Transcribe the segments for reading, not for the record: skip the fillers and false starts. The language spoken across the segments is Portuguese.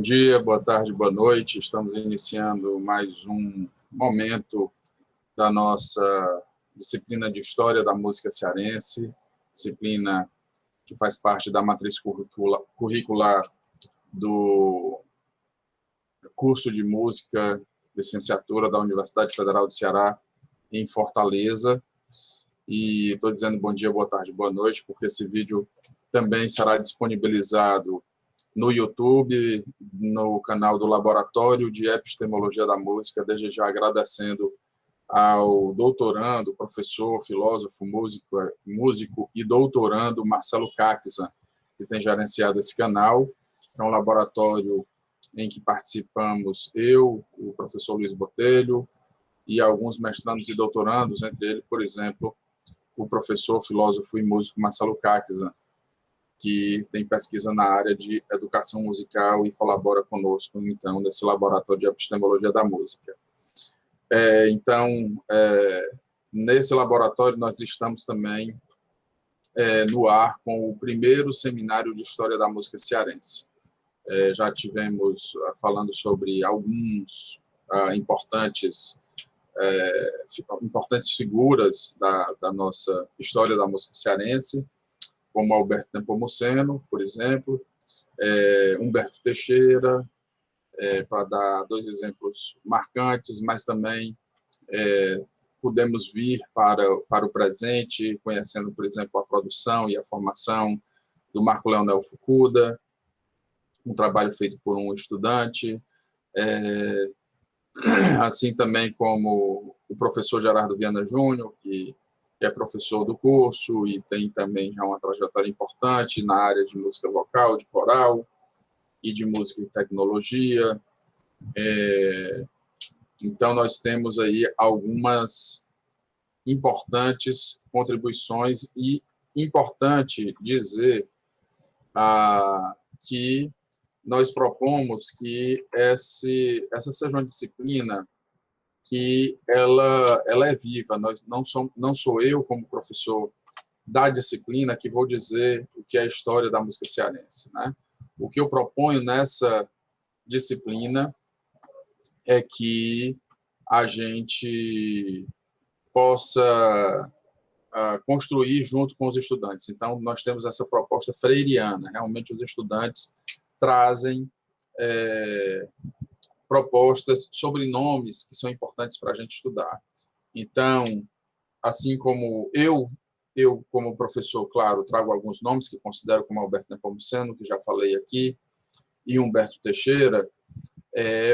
dia, boa tarde, boa noite. Estamos iniciando mais um momento da nossa disciplina de História da Música Cearense, disciplina que faz parte da matriz curricular do curso de Música, licenciatura da Universidade Federal do Ceará, em Fortaleza. E estou dizendo bom dia, boa tarde, boa noite, porque esse vídeo também será disponibilizado no YouTube, no canal do Laboratório de Epistemologia da Música, desde já agradecendo ao doutorando, professor, filósofo, músico e doutorando Marcelo Caxan, que tem gerenciado esse canal. É um laboratório em que participamos eu, o professor Luiz Botelho, e alguns mestrandos e doutorandos, entre eles, por exemplo, o professor, filósofo e músico Marcelo Caxan, que tem pesquisa na área de educação musical e colabora conosco, então, nesse laboratório de epistemologia da música. Nesse laboratório, nós estamos também no ar com o primeiro seminário de História da Música Cearense. Já tivemos falando sobre alguns importantes figuras da nossa história da música cearense, como Alberto Nepomuceno, por exemplo, Humberto Teixeira, para dar dois exemplos marcantes, mas também podemos vir para o presente, conhecendo, por exemplo, a produção e a formação do Marco Leonel Fukuda, um trabalho feito por um estudante, assim também como o professor Gerardo Viana Júnior, que é professor do curso e tem também já uma trajetória importante na área de música vocal, de coral e de música e tecnologia. Então, nós temos aí algumas importantes contribuições e importante dizer que nós propomos que essa seja uma disciplina que ela é viva. Não sou eu, como professor da disciplina, que vou dizer o que é a história da música cearense, né? O que eu proponho nessa disciplina é que a gente possa construir junto com os estudantes. Então, nós temos essa proposta freiriana. Realmente, os estudantes trazem propostas sobre nomes que são importantes para a gente estudar. Então, assim como eu como professor, claro, trago alguns nomes que considero como Alberto Nepomuceno, que já falei aqui, e Humberto Teixeira,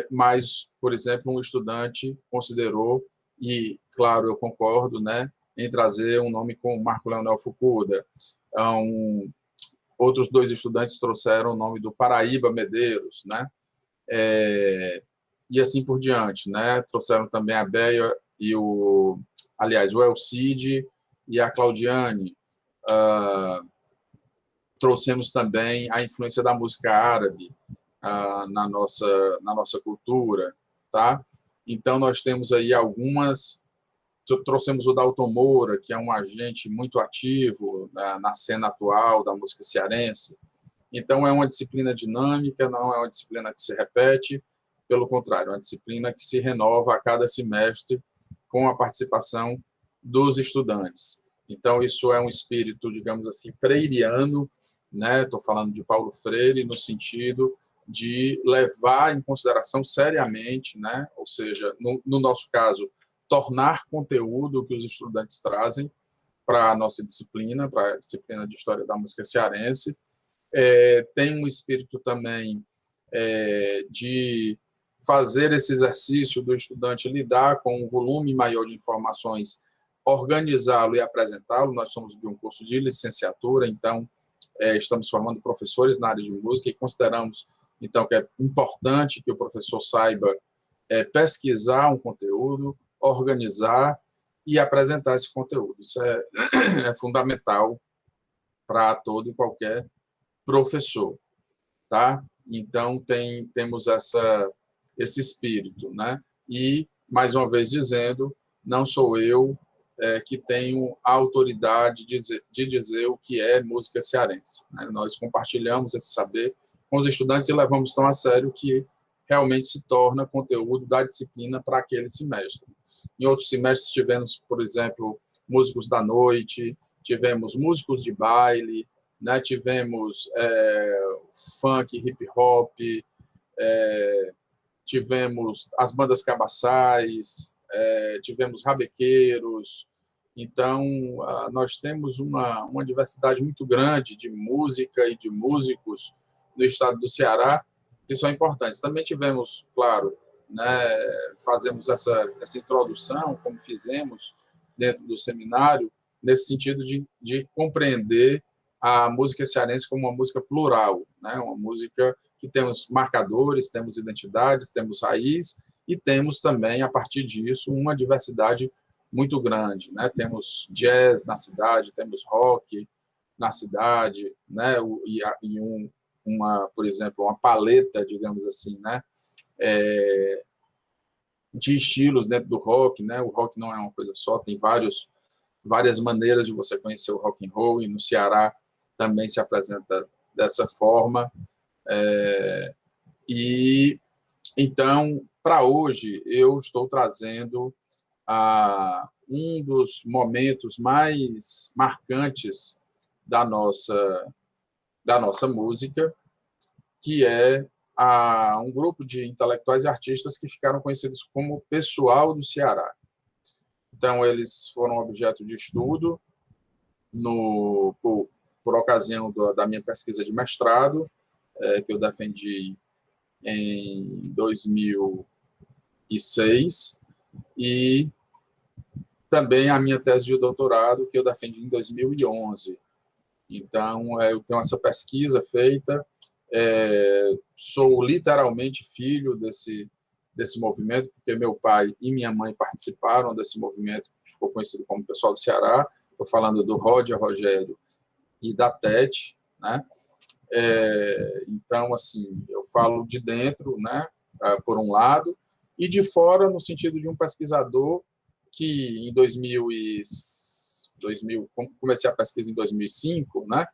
mas, por exemplo, um estudante considerou, e, claro, eu concordo, né, em trazer um nome como Marco Leonel Fukuda. Outros dois estudantes trouxeram o nome do Paraíba Medeiros, né, e assim por diante, né? Trouxeram também a Béia e o Elcide e a Claudiane. Trouxemos também a influência da música árabe na nossa cultura, tá? Então, nós temos aí trouxemos o Dalton Moura, que é um agente muito ativo na cena atual da música cearense. Então, é uma disciplina dinâmica, não é uma disciplina que se repete, pelo contrário, é uma disciplina que se renova a cada semestre com a participação dos estudantes. Então, isso é um espírito, digamos assim, freiriano, né? Estou falando de Paulo Freire, no sentido de levar em consideração seriamente, né? Ou seja, no nosso caso, tornar conteúdo que os estudantes trazem para a nossa disciplina, para a disciplina de História da Música Cearense. Tem um espírito também de fazer esse exercício do estudante lidar com um volume maior de informações, organizá-lo e apresentá-lo. Nós somos de um curso de licenciatura, então estamos formando professores na área de música e consideramos, então, que é importante que o professor saiba pesquisar um conteúdo, organizar e apresentar esse conteúdo. Isso é fundamental para todo e qualquer professor, tá? Então, temos esse espírito, né? E, mais uma vez dizendo, não sou eu que tenho a autoridade de dizer o que é música cearense, né? Nós compartilhamos esse saber com os estudantes e levamos tão a sério que realmente se torna conteúdo da disciplina para aquele semestre. Em outros semestres tivemos, por exemplo, músicos da noite, tivemos músicos de baile, né? Tivemos funk, hip hop, tivemos as bandas cabaçais, tivemos rabequeiros. Então, nós temos uma diversidade muito grande de música e de músicos no estado do Ceará, que são importantes. Também tivemos, claro, né, fazemos essa introdução, como fizemos dentro do seminário, nesse sentido de compreender a música cearense como uma música plural, né, uma música que temos marcadores, temos identidades, temos raiz e temos também, a partir disso, uma diversidade muito grande, né? Temos jazz na cidade, temos rock na cidade, né? Por exemplo, uma paleta, digamos assim, né? De estilos dentro do rock, né? O rock não é uma coisa só, tem várias maneiras de você conhecer o rock and roll, e no Ceará também se apresenta dessa forma. E então, para hoje, eu estou trazendo um dos momentos mais marcantes da nossa música, que é um grupo de intelectuais e artistas que ficaram conhecidos como Pessoal do Ceará. Então, eles foram objeto de estudo por ocasião da minha pesquisa de mestrado, que eu defendi em 2006, e também a minha tese de doutorado, que eu defendi em 2011. Então, eu tenho essa pesquisa feita, sou literalmente filho desse movimento, porque meu pai e minha mãe participaram desse movimento, que ficou conhecido como Pessoal do Ceará. Estou falando do Rogério e da Tete, né? Então, assim, eu falo de dentro, né, por um lado, e de fora, no sentido de um pesquisador que em 2000, comecei a pesquisa em 2005, né,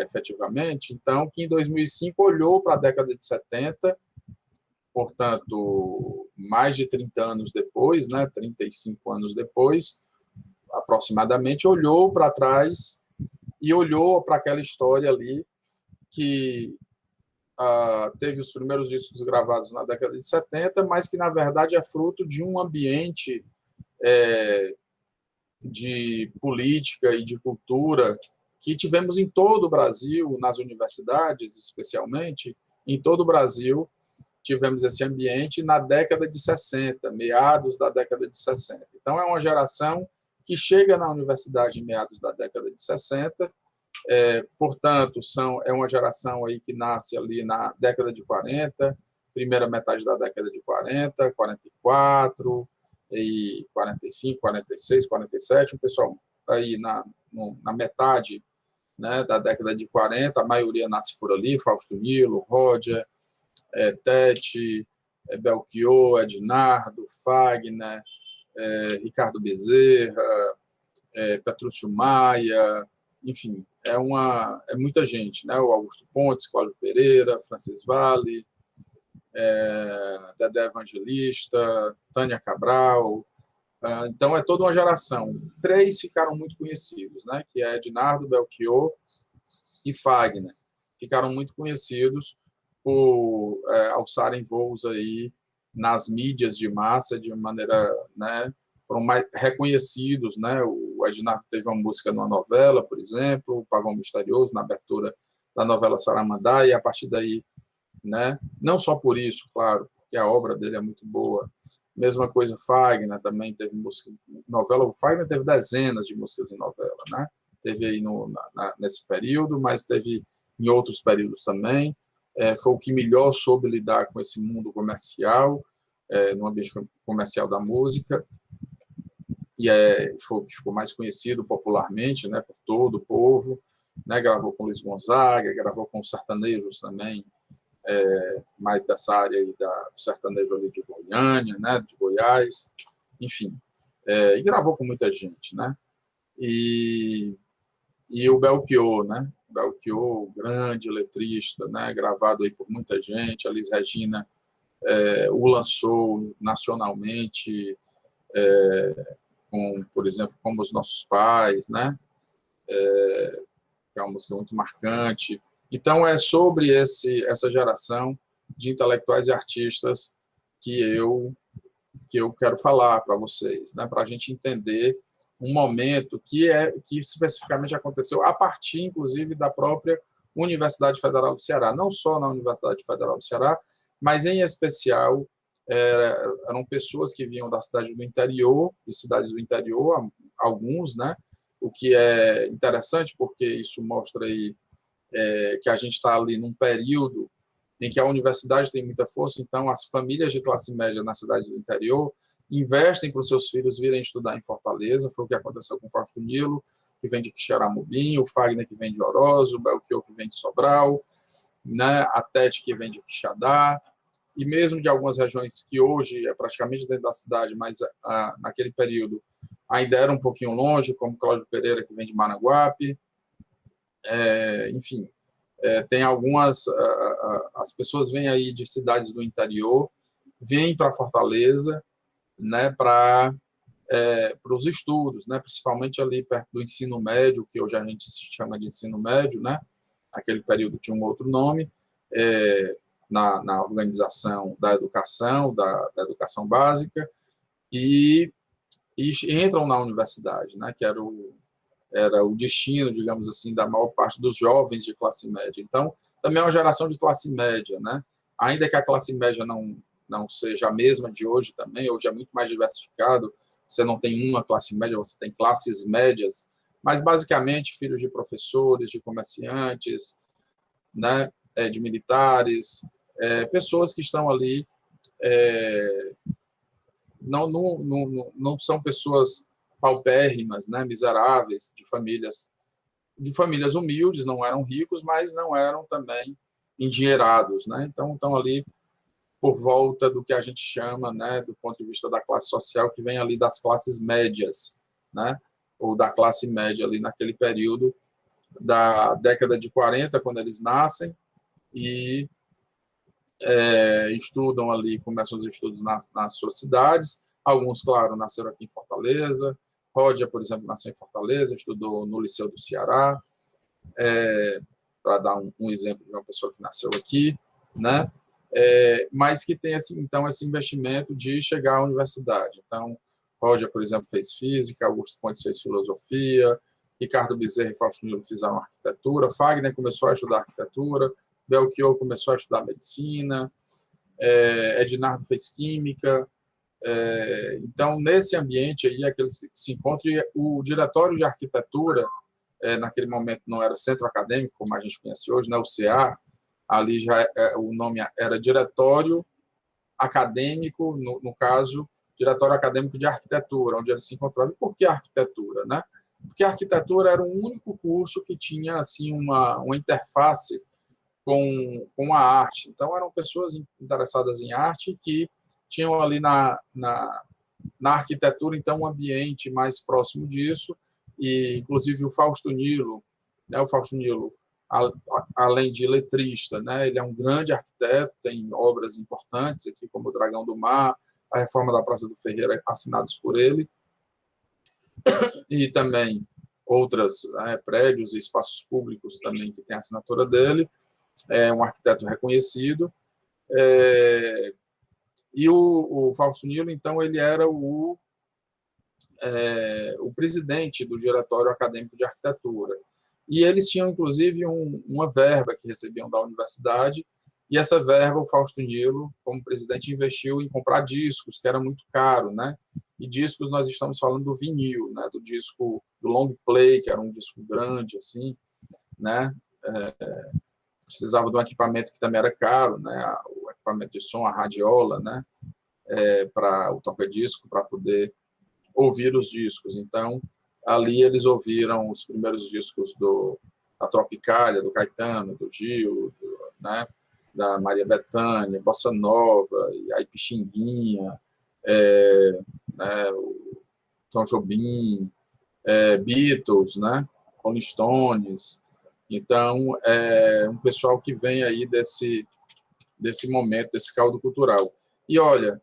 efetivamente, então, que em 2005 olhou para a década de 70, portanto, mais de 30 anos depois, né, 35 anos depois, aproximadamente, olhou para trás e olhou para aquela história ali que teve os primeiros discos gravados na década de 70, mas que, na verdade, é fruto de um ambiente de política e de cultura que tivemos em todo o Brasil, nas universidades, especialmente, em todo o Brasil, tivemos esse ambiente na década de 60, meados da década de 60. Então, é uma geração que chega na universidade em meados da década de 60, portanto, é uma geração aí que nasce ali na década de 40, primeira metade da década de 40, 44, e 45, 46, 47, o pessoal aí na metade, né, da década de 40, a maioria nasce por ali, Fausto Nilo, Roger, Tete, Belchior, Ednardo, Fagner, Ricardo Bezerra, Petrúcio Maia, enfim, é muita gente, né? O Augusto Pontes, Cláudio Pereira, Francis Vale, Dedé Evangelista, Tânia Cabral. Então, é toda uma geração. 3 ficaram muito conhecidos, né? Que é Ednardo, Belchior e Fagner. Ficaram muito conhecidos por alçarem voos aí nas mídias de massa de maneira, né? Foram mais reconhecidos, né? O Ednardo teve uma música numa novela, por exemplo, o Pavão Misterioso, na abertura da novela Saramandá, e a partir daí, né? Não só por isso, claro, porque a obra dele é muito boa. Mesma coisa, Fagner também teve música em novela. O Fagner teve dezenas de músicas em novela, né? Teve aí nesse período, mas teve em outros períodos também. Foi o que melhor soube lidar com esse mundo comercial, no ambiente comercial da música, e foi o que ficou mais conhecido popularmente, né, por todo o povo, né? Gravou com Luiz Gonzaga, gravou com sertanejos também, mais dessa área aí do sertanejo ali de Goiânia, né, de Goiás, enfim, e gravou com muita gente, né? E o Belchior, né? O Belchior, grande letrista, né, gravado aí por muita gente. A Elis Regina o lançou nacionalmente, com, por exemplo, Como os Nossos Pais, né, que é uma música muito marcante. Então, é sobre essa geração de intelectuais e artistas que eu quero falar para vocês, né, para a gente entender um momento que especificamente aconteceu a partir, inclusive, da própria Universidade Federal do Ceará, não só na Universidade Federal do Ceará, mas, em especial, eram pessoas que vinham da cidade do interior, de cidades do interior, alguns, né, o que é interessante, porque isso mostra aí que a gente está ali num período em que a universidade tem muita força, então as famílias de classe média na cidade do interior investem para os seus filhos virem estudar em Fortaleza. Foi o que aconteceu com o Fausto Nilo, que vem de Quixeramobim, o Fagner, que vem de Oroz, o Belchior, que vem de Sobral, né, a Tete, que vem de Quixadá, e mesmo de algumas regiões que hoje é praticamente dentro da cidade, mas naquele período ainda era um pouquinho longe, como Cláudio Pereira, que vem de Managuape. Enfim, tem algumas... as pessoas vêm aí de cidades do interior, vêm para Fortaleza, né, para os estudos, né, principalmente ali perto do ensino médio, que hoje a gente chama de ensino médio, né, aquele período tinha um outro nome, na organização da educação, da educação básica, e entram na universidade, né, que era o destino, digamos assim, da maior parte dos jovens de classe média. Então, também é uma geração de classe média, né? Ainda que a classe média não seja a mesma de hoje também, hoje é muito mais diversificado, você não tem uma classe média, você tem classes médias, mas basicamente filhos de professores, de comerciantes, né, de militares, pessoas que estão ali, não são pessoas paupérrimas, né, miseráveis, de famílias humildes, não eram ricos, mas não eram também endinheirados, né? Então, estão ali por volta do que a gente chama, né, do ponto de vista da classe social, que vem ali das classes médias, né, ou da classe média ali naquele período da década de 40, quando eles nascem, e estudam ali, começam os estudos nas suas cidades. Alguns, claro, nasceram aqui em Fortaleza. Ródia, por exemplo, nasceu em Fortaleza, estudou no Liceu do Ceará, para dar um exemplo de uma pessoa que nasceu aqui, né? Mas que tem então esse investimento de chegar à universidade. Então, Ródia, por exemplo, fez física, Augusto Pontes fez filosofia, Ricardo Bezerra e Fausto Nilo fizeram arquitetura, Fagner começou a estudar arquitetura, Belchior começou a estudar medicina, Ednardo fez química. Então, nesse ambiente aí, aquele se encontra, e o diretório de arquitetura, naquele momento não era centro acadêmico, como a gente conhece hoje, né, o CA, ali já o nome era diretório acadêmico, no caso, diretório acadêmico de arquitetura, onde ele se encontrava. E por que arquitetura, né? Porque a arquitetura era o único curso que tinha assim uma interface com a arte. Então, eram pessoas interessadas em arte que tinham ali na arquitetura, então, um ambiente mais próximo disso, e, inclusive, o Fausto Nilo, né, além de letrista, né, ele é um grande arquiteto, tem obras importantes aqui, como o Dragão do Mar, a Reforma da Praça do Ferreira, assinados por ele, e também outros prédios e espaços públicos também que tem a assinatura dele. É um arquiteto reconhecido. E o Fausto Nilo, então, ele era o presidente do Diretório Acadêmico de Arquitetura. E eles tinham, inclusive, uma verba que recebiam da universidade, e essa verba, o Fausto Nilo, como presidente, investiu em comprar discos, que era muito caro, né? E discos, nós estamos falando do vinil, né? Do disco, do long play, que era um disco grande, assim, né? Precisava de um equipamento que também era caro, né? O equipamento de som, a radiola, né? Para o toca-disco, para poder ouvir os discos. Então, ali eles ouviram os primeiros discos da Tropicália, do Caetano, do Gil, né? Da Maria Bethânia, Bossa Nova, e aí Pixinguinha, né? O Tom Jobim, Beatles, né? Rolling Stones, Então, é um pessoal que vem aí desse momento, desse caldo cultural. E, olha,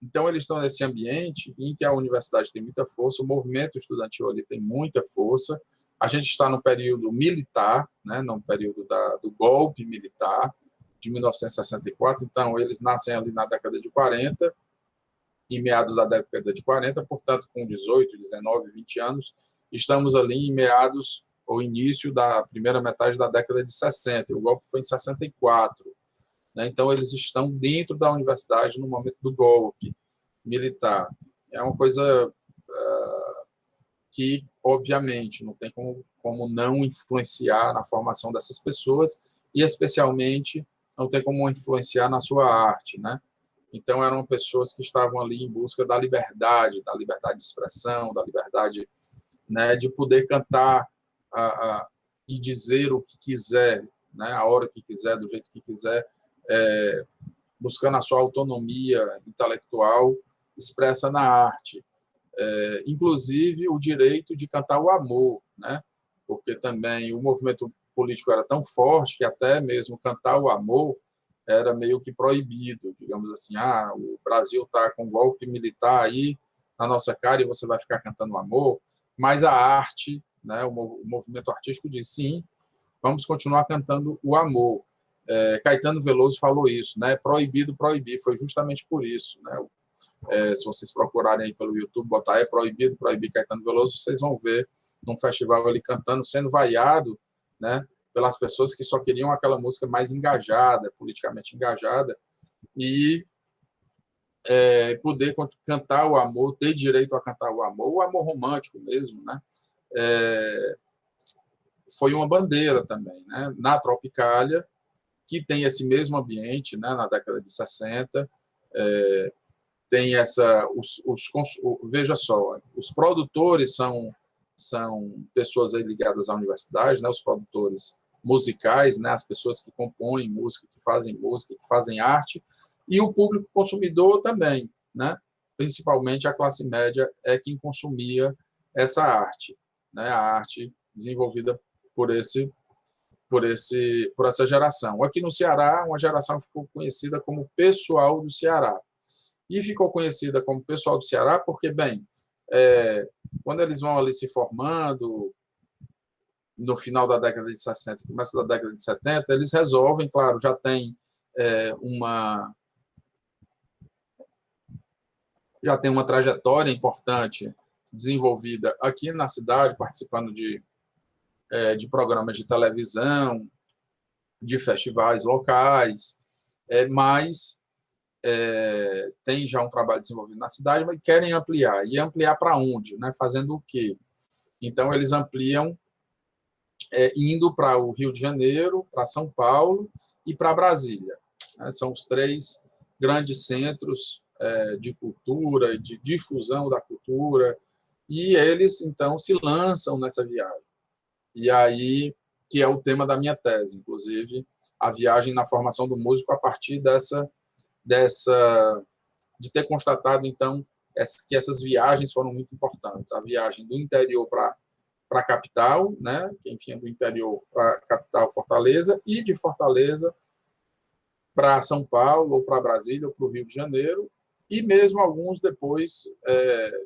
então eles estão nesse ambiente em que a universidade tem muita força, o movimento estudantil ali tem muita força, a gente está no período militar, né, no período do golpe militar, de 1964, então eles nascem ali na década de 40, em meados da década de 40, portanto, com 18, 19, 20 anos, estamos ali em meados ou início da primeira metade da década de 60, o golpe foi em 64, né? Então, eles estão dentro da universidade no momento do golpe militar. É uma coisa que, obviamente, não tem como não influenciar na formação dessas pessoas e, especialmente, não tem como influenciar na sua arte, né? Então, eram pessoas que estavam ali em busca da liberdade de expressão, da liberdade, né, de poder cantar e dizer o que quiser, né, a hora que quiser, do jeito que quiser, buscando a sua autonomia intelectual expressa na arte. Inclusive o direito de cantar o amor, né? Porque também o movimento político era tão forte que até mesmo cantar o amor era meio que proibido, digamos assim, o Brasil está com um golpe militar aí na nossa cara e você vai ficar cantando amor, mas a arte, né, o movimento artístico diz sim, vamos continuar cantando o amor. Caetano Veloso falou isso, né? Proibido proibir, foi justamente por isso, né? Se vocês procurarem aí pelo YouTube, botar proibido proibir Caetano Veloso, vocês vão ver num festival ele cantando, sendo vaiado, né, pelas pessoas que só queriam aquela música mais engajada, politicamente engajada, e poder cantar o amor, ter direito a cantar o amor romântico mesmo, né? Foi uma bandeira também, né? Na Tropicália, que tem esse mesmo ambiente, né, na década de 60, tem veja só, os produtores são pessoas aí ligadas à universidade, né, os produtores musicais, né, as pessoas que compõem música, que fazem arte, e o público consumidor também, né, principalmente a classe média é quem consumia essa arte, né, a arte desenvolvida por essa geração. Aqui no Ceará, uma geração ficou conhecida como Pessoal do Ceará. E ficou conhecida como Pessoal do Ceará porque, bem, quando eles vão ali se formando, no final da década de 60, começo da década de 70, eles resolvem, claro, já tem uma trajetória importante desenvolvida aqui na cidade, participando de programas de televisão, de festivais locais, mas tem já um trabalho desenvolvido na cidade, mas querem ampliar. E ampliar para onde? Né? Fazendo o quê? Então, eles ampliam indo para o Rio de Janeiro, para São Paulo e para Brasília. Né? São os 3 grandes centros de cultura, de difusão da cultura, e eles, então, se lançam nessa viagem. E aí, que é o tema da minha tese, inclusive, a viagem na formação do músico a partir de ter constatado, então, que essas viagens foram muito importantes. A viagem do interior para a capital, né? Enfim, do interior para a capital, Fortaleza, e de Fortaleza para São Paulo, ou para Brasília, ou para o Rio de Janeiro, e mesmo alguns depois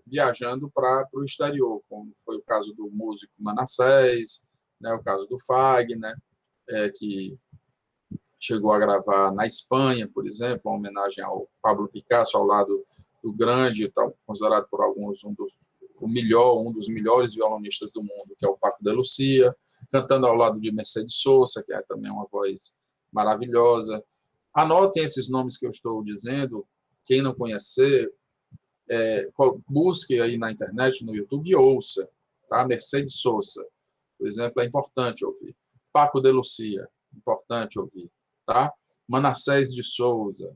viajando para o exterior, como foi o caso do músico Manassés, né? O caso do Fagner, que chegou a gravar na Espanha, por exemplo, uma homenagem ao Pablo Picasso, ao lado do grande, considerado por alguns um dos melhores violonistas do mundo, que é o Paco de Lucia, cantando ao lado de Mercedes Sosa, que é também uma voz maravilhosa. Anotem esses nomes que eu estou dizendo, quem não conhecer, busque aí na internet, no YouTube e ouça, tá? Mercedes Sosa, por exemplo, é importante ouvir. Paco de Lucia, importante ouvir, tá? Manassés de Souza,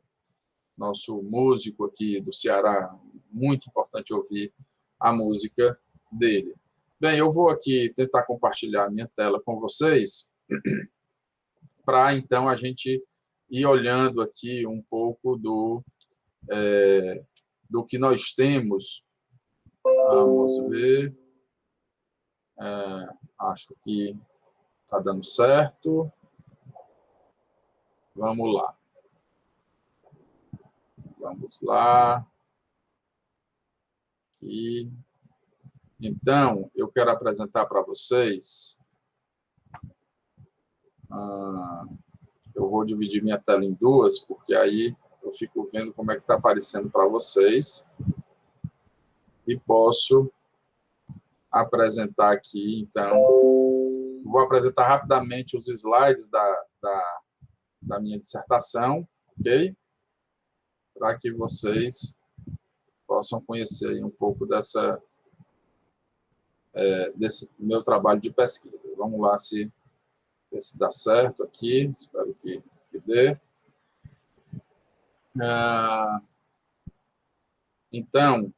nosso músico aqui do Ceará, muito importante ouvir a música dele. Bem, eu vou aqui tentar compartilhar a minha tela com vocês, para então a gente ir olhando aqui um pouco do que nós temos. Vamos ver. Acho que Tá dando certo? Vamos lá. Vamos lá. Aqui. Então, eu quero apresentar para vocês. Eu vou dividir minha tela em duas, porque aí eu fico vendo como é que está aparecendo para vocês. E posso apresentar aqui, então. Vou apresentar rapidamente os slides da minha dissertação, ok? Para que vocês possam conhecer aí um pouco desse meu trabalho de pesquisa. Vamos lá se dá certo aqui, espero que dê. Então,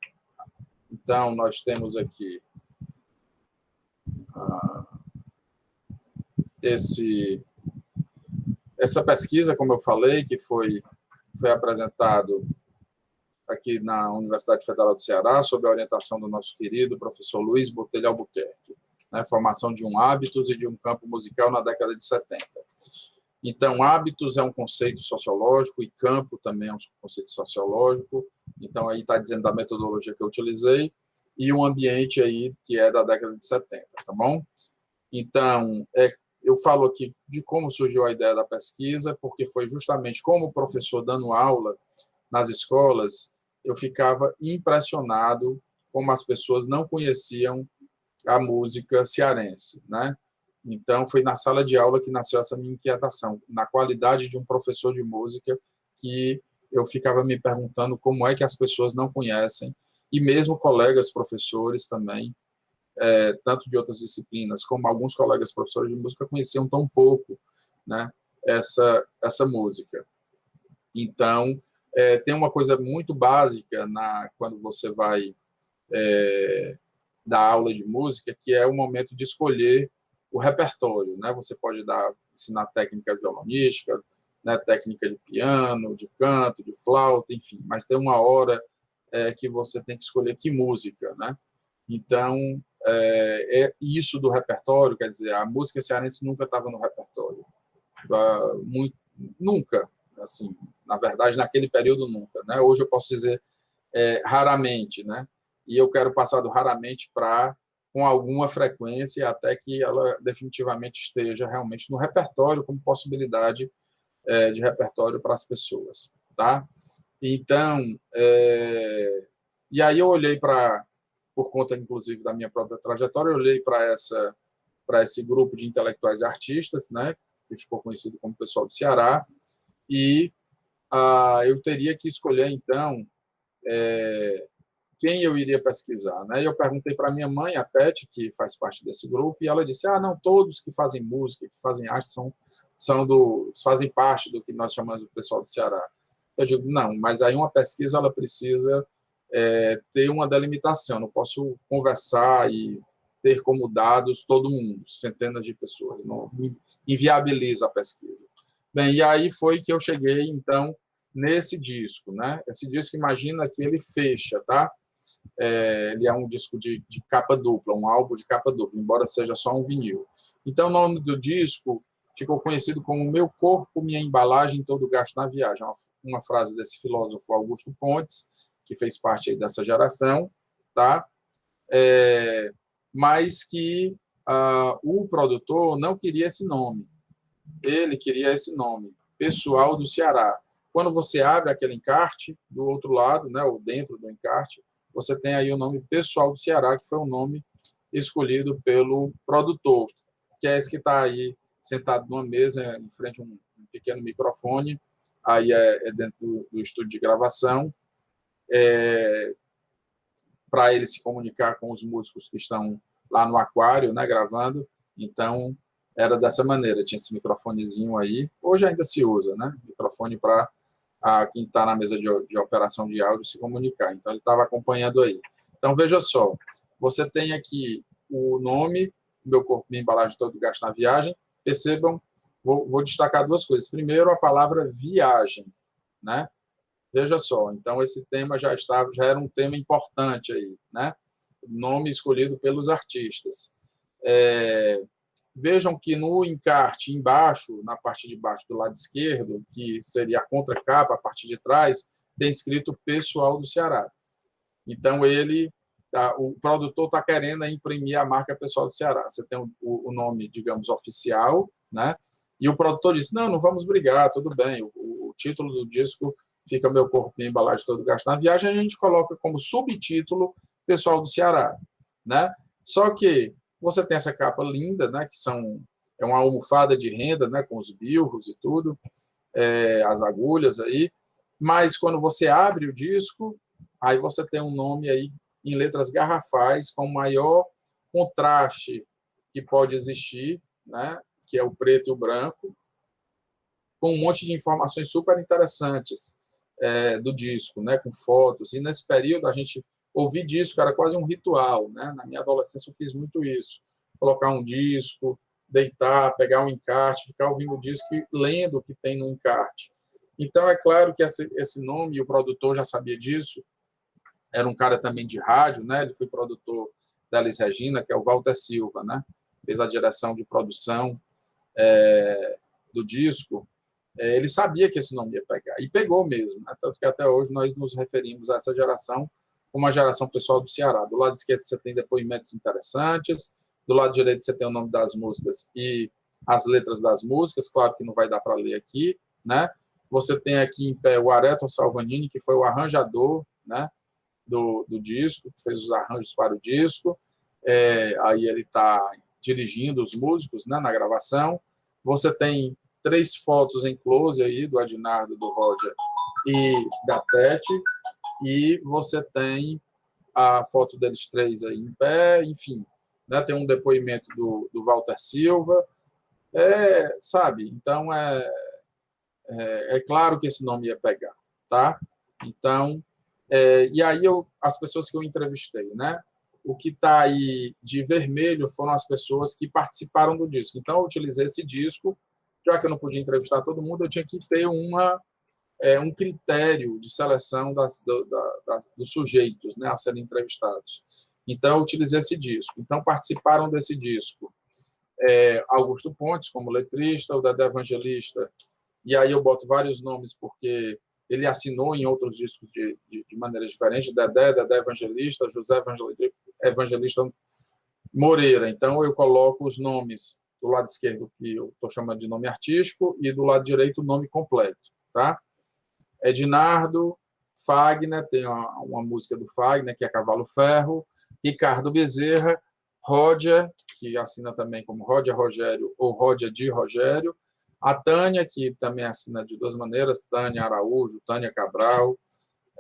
nós temos aqui essa pesquisa, como eu falei, que foi apresentado aqui na Universidade Federal do Ceará, sob a orientação do nosso querido professor Luiz Botelho Albuquerque, né, formação de um hábitos e de um campo musical na década de 70. Então, hábitos é um conceito sociológico e campo também é um conceito sociológico. Então, aí está dizendo da metodologia que eu utilizei e um ambiente aí que é da década de 70, tá bom? Então, eu falo aqui de como surgiu a ideia da pesquisa, porque foi justamente como professor dando aula nas escolas, eu ficava impressionado como as pessoas não conheciam a música cearense, né? Então, foi na sala de aula que nasceu essa minha inquietação, na qualidade de um professor de música, que eu ficava me perguntando como é que as pessoas não conhecem, e mesmo colegas professores também, tanto de outras disciplinas, como alguns colegas professores de música conheciam tão pouco, né, essa música. Então, tem uma coisa muito básica quando você vai dar aula de música, que é o momento de escolher o repertório, né? Você pode ensinar técnica violonística, né? Técnica de piano, de canto, de flauta, enfim, mas tem uma hora que você tem que escolher que música, né? Então, isso do repertório, quer dizer, a música cearense nunca estava no repertório, nunca, assim, na verdade, naquele período nunca, né? Hoje eu posso dizer raramente, né? E eu quero passar do raramente para com alguma frequência até que ela definitivamente esteja realmente no repertório como possibilidade de repertório para as pessoas, tá? Então, e aí eu olhei por conta inclusive da minha própria trajetória, eu olhei para esse grupo de intelectuais e artistas, né? Que ficou conhecido como pessoal do Ceará, e eu teria que escolher então quem eu iria pesquisar, né? Eu perguntei para minha mãe, a Tete, que faz parte desse grupo, e ela disse: não, todos que fazem música, que fazem arte fazem parte do que nós chamamos de pessoal do Ceará. Eu digo: não, mas aí uma pesquisa ela precisa ter uma delimitação. Não posso conversar e ter como dados todo mundo, centenas de pessoas, não inviabiliza a pesquisa. Bem, e aí foi que eu cheguei então nesse disco, né? Esse disco, imagina que ele fecha, tá? Ele é um disco de capa dupla, um álbum de capa dupla, embora seja só um vinil. Então, o nome do disco ficou conhecido como Meu Corpo, Minha Embalagem, Todo Gasto na Viagem. Uma frase desse filósofo Augusto Pontes, que fez parte aí dessa geração, tá? Mas que o produtor não queria esse nome. Ele queria esse nome, Pessoal do Ceará. Quando você abre aquele encarte, do outro lado, né, ou dentro do encarte, você tem aí o nome Pessoal do Ceará, que foi um nome escolhido pelo produtor, que é esse que está aí sentado numa mesa em frente a um pequeno microfone, aí é dentro do estúdio de gravação, para ele se comunicar com os músicos que estão lá no aquário, né, gravando. Então, era dessa maneira, tinha esse microfonezinho aí, hoje ainda se usa, né, microfone para quem está na mesa de operação de áudio se comunicar. Então, ele estava acompanhando aí. Então, veja só, você tem aqui o nome, Meu Corpo, Minha Embalagem, Todo Gasto na Viagem. Percebam, vou destacar duas coisas. Primeiro, a palavra viagem, né? Veja só, então esse tema já era um tema importante aí, né? Nome escolhido pelos artistas. Vejam que no encarte embaixo, na parte de baixo do lado esquerdo, que seria a contracapa, a parte de trás, tem escrito Pessoal do Ceará. Então, o produtor está querendo imprimir a marca Pessoal do Ceará. Você tem o nome, digamos, oficial, né? E o produtor disse, não vamos brigar, tudo bem, o título do disco fica Meu Corpo e Embalagem Todo Gasto na Viagem, a gente coloca como subtítulo Pessoal do Ceará, né? Só que você tem essa capa linda, né? Que é uma almofada de renda, né? Com os bilros e tudo, as agulhas aí, mas quando você abre o disco, aí você tem um nome aí em letras garrafais com o maior contraste que pode existir, né? Que é o preto e o branco, com um monte de informações super interessantes do disco, né? Com fotos. E nesse período a gente ouvir disco era quase um ritual, né? Na minha adolescência eu fiz muito isso, colocar um disco, deitar, pegar um encarte, ficar ouvindo o disco e lendo o que tem no encarte. Então é claro que esse nome, e o produtor já sabia disso, era um cara também de rádio, né? Ele foi produtor da Elis Regina, que é o Walter Silva, né? Fez a direção de produção do disco. Ele sabia que esse nome ia pegar, e pegou mesmo, né? Tanto que até hoje nós nos referimos a essa geração como a geração pessoal do Ceará. Do lado esquerdo você tem depoimentos interessantes, do lado direito você tem o nome das músicas e as letras das músicas, claro que não vai dar para ler aqui, né? Você tem aqui em pé o Areto Salvanini, que foi o arranjador, né, do disco, que fez os arranjos para o disco. Aí ele está dirigindo os músicos, né, na gravação. Você tem 3 fotos em close aí, do Adinardo, do Roger e da Tete, e você tem a foto deles 3 aí em pé, enfim, né, tem um depoimento do Walter Silva, sabe? Então, é claro que esse nome ia pegar, tá? Então, e aí as pessoas que eu entrevistei, né? O que está aí de vermelho foram as pessoas que participaram do disco. Então, eu utilizei esse disco, já que eu não podia entrevistar todo mundo, eu tinha que ter um critério de seleção dos sujeitos, né, a serem entrevistados. Então, eu utilizei esse disco. Então, participaram desse disco Augusto Pontes, como letrista, o Dedé Evangelista, e aí eu boto vários nomes porque ele assinou em outros discos de maneiras diferentes, Dedé Evangelista, José Evangelista Moreira. Então, eu coloco os nomes do lado esquerdo, que eu estou chamando de nome artístico, e do lado direito, o nome completo. Tá? Ednardo, Fagner, tem uma música do Fagner, que é Cavalo Ferro, Ricardo Bezerra, Roger, que assina também como Roger Rogério ou Roger de Rogério, a Tânia, que também assina de 2 maneiras, Tânia Araújo, Tânia Cabral,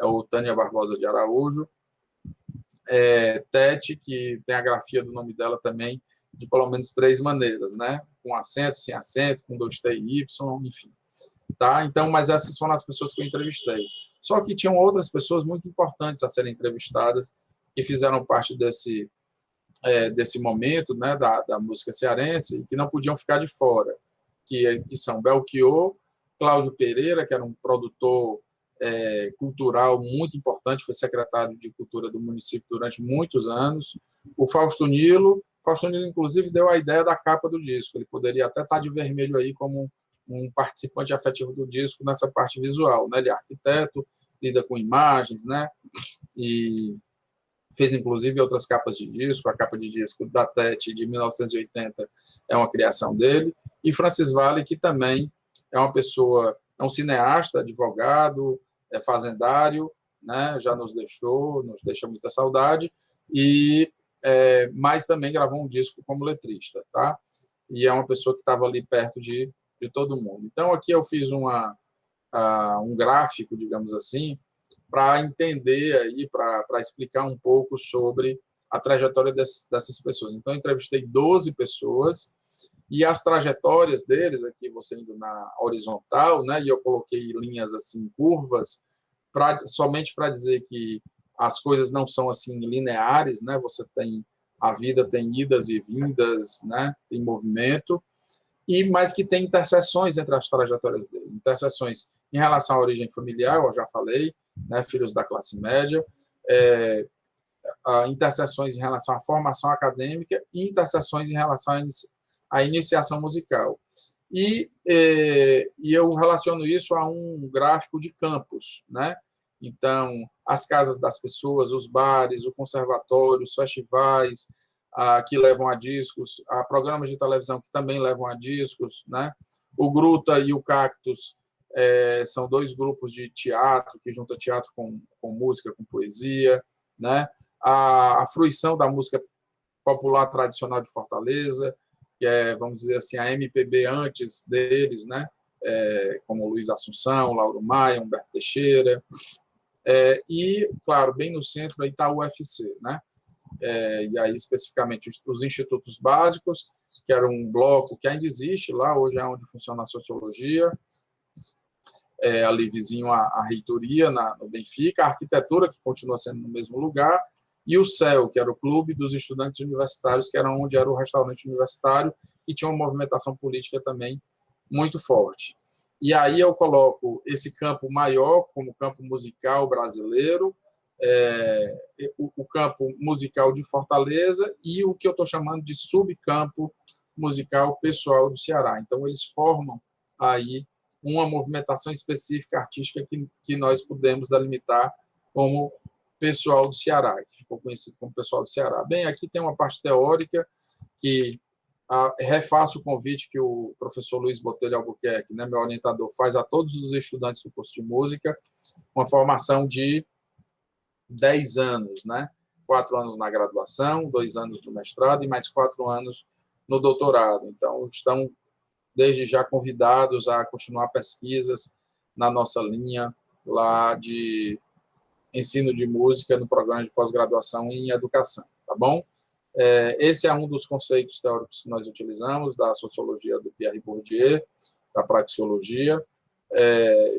ou Tânia Barbosa de Araújo, Tete, que tem a grafia do nome dela também de pelo menos 3 maneiras, né? Com acento, sem acento, com 2 T e Y, enfim. Tá? Então, mas essas foram as pessoas que eu entrevistei. Só que tinham outras pessoas muito importantes a serem entrevistadas, que fizeram parte desse momento, né, da música cearense, que não podiam ficar de fora, que são Belchior, Cláudio Pereira, que era um produtor cultural muito importante, foi secretário de Cultura do município durante muitos anos, o Fausto Nilo, inclusive, deu a ideia da capa do disco, ele poderia até estar de vermelho aí como um participante afetivo do disco nessa parte visual, né? Ele é arquiteto, lida com imagens, né? E fez, inclusive, outras capas de disco. A capa de disco da Tete, de 1980, é uma criação dele. E Francis Valle, que também é uma pessoa, é um cineasta, advogado, fazendário, né? Já nos deixa muita saudade, mas também gravou um disco como letrista, tá? E é uma pessoa que estava ali perto de todo mundo. Então, aqui eu fiz um gráfico, digamos assim, para entender aí, para explicar um pouco sobre a trajetória dessas pessoas. Então, eu entrevistei 12 pessoas e as trajetórias deles, aqui você indo na horizontal, né, e eu coloquei linhas assim, curvas, somente para dizer que as coisas não são assim lineares, né, a vida tem idas e vindas, né, tem movimento, mas que tem interseções entre as trajetórias dele. Interseções em relação à origem familiar, eu já falei, né, filhos da classe média, interseções em relação à formação acadêmica e interseções em relação a iniciação musical. E eu relaciono isso a um gráfico de campos, né? Então, as casas das pessoas, os bares, o conservatório, os festivais que levam a discos, a programas de televisão que também levam a discos, né? O Gruta e o Cactus são dois grupos de teatro que juntam teatro com música, com poesia, né? A fruição da música popular tradicional de Fortaleza, que é, vamos dizer assim, a MPB antes deles, né? Como Luiz Assunção, Lauro Maia, Humberto Teixeira, e, claro, bem no centro aí está o UFC, né? E aí, especificamente, os institutos básicos, que era um bloco que ainda existe lá, hoje é onde funciona a sociologia, ali vizinho à reitoria, no Benfica, a arquitetura, que continua sendo no mesmo lugar, e o CEL, que era o Clube dos Estudantes Universitários, que era onde era o restaurante universitário, e tinha uma movimentação política também muito forte. E aí eu coloco esse campo maior como campo musical brasileiro, o campo musical de Fortaleza e o que eu estou chamando de subcampo musical pessoal do Ceará. Então, eles formam aí uma movimentação específica artística que nós pudemos delimitar como pessoal do Ceará, que ficou conhecido como pessoal do Ceará. Bem, aqui tem uma parte teórica que refaço o convite que o professor Luiz Botelho Albuquerque, né, meu orientador, faz a todos os estudantes do curso de música, uma formação de 10 anos, né? 4 anos na graduação, 2 anos no mestrado e mais 4 anos no doutorado. Então, estão desde já convidados a continuar pesquisas na nossa linha lá de ensino de música no programa de pós-graduação em educação, tá bom? Esse é um dos conceitos teóricos que nós utilizamos, da sociologia do Pierre Bourdieu, da praxeologia,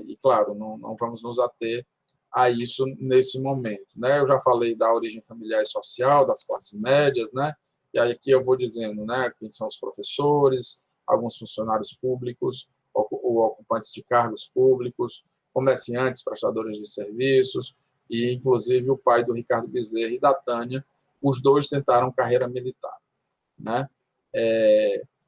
e, claro, não vamos nos ater a isso nesse momento, né? Eu já falei da origem familiar e social, das classes médias, né? E aí aqui eu vou dizendo, né, quem são os professores, alguns funcionários públicos, ou ocupantes de cargos públicos, comerciantes, prestadores de serviços, e, inclusive, o pai do Ricardo Bezerra e da Tânia, os dois tentaram carreira militar, né?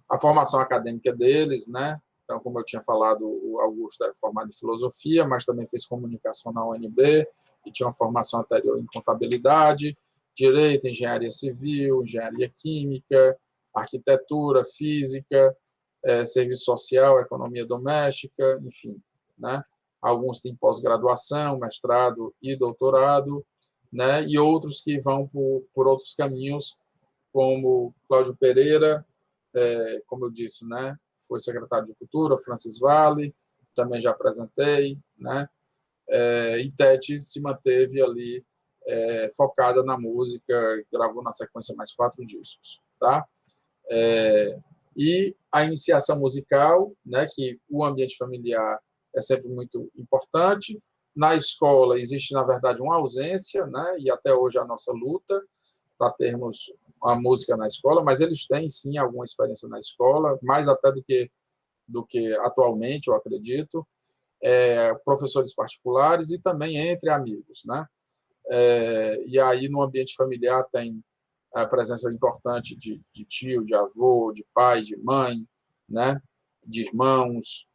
A formação acadêmica deles, né? Então, como eu tinha falado, o Augusto é formado em filosofia, mas também fez comunicação na UNB, e tinha uma formação anterior em contabilidade, direito, engenharia civil, engenharia química, arquitetura, física, serviço social, economia doméstica, enfim, né? Alguns têm pós-graduação, mestrado e doutorado, né? E outros que vão por outros caminhos, como Cláudio Pereira, como eu disse, né? Foi secretário de Cultura, Francis Vale, também já apresentei, né? E Tete se manteve ali focada na música, gravou na sequência mais 4 discos, tá? E a iniciação musical, né? Que o ambiente familiar é sempre muito importante. Na escola existe, na verdade, uma ausência, né? E até hoje a nossa luta para termos a música na escola, mas eles têm, sim, alguma experiência na escola, mais até do que atualmente, eu acredito, professores particulares e também entre amigos, né? E aí, no ambiente familiar, tem a presença importante de tio, de avô, de pai, de mãe, né? De irmãos.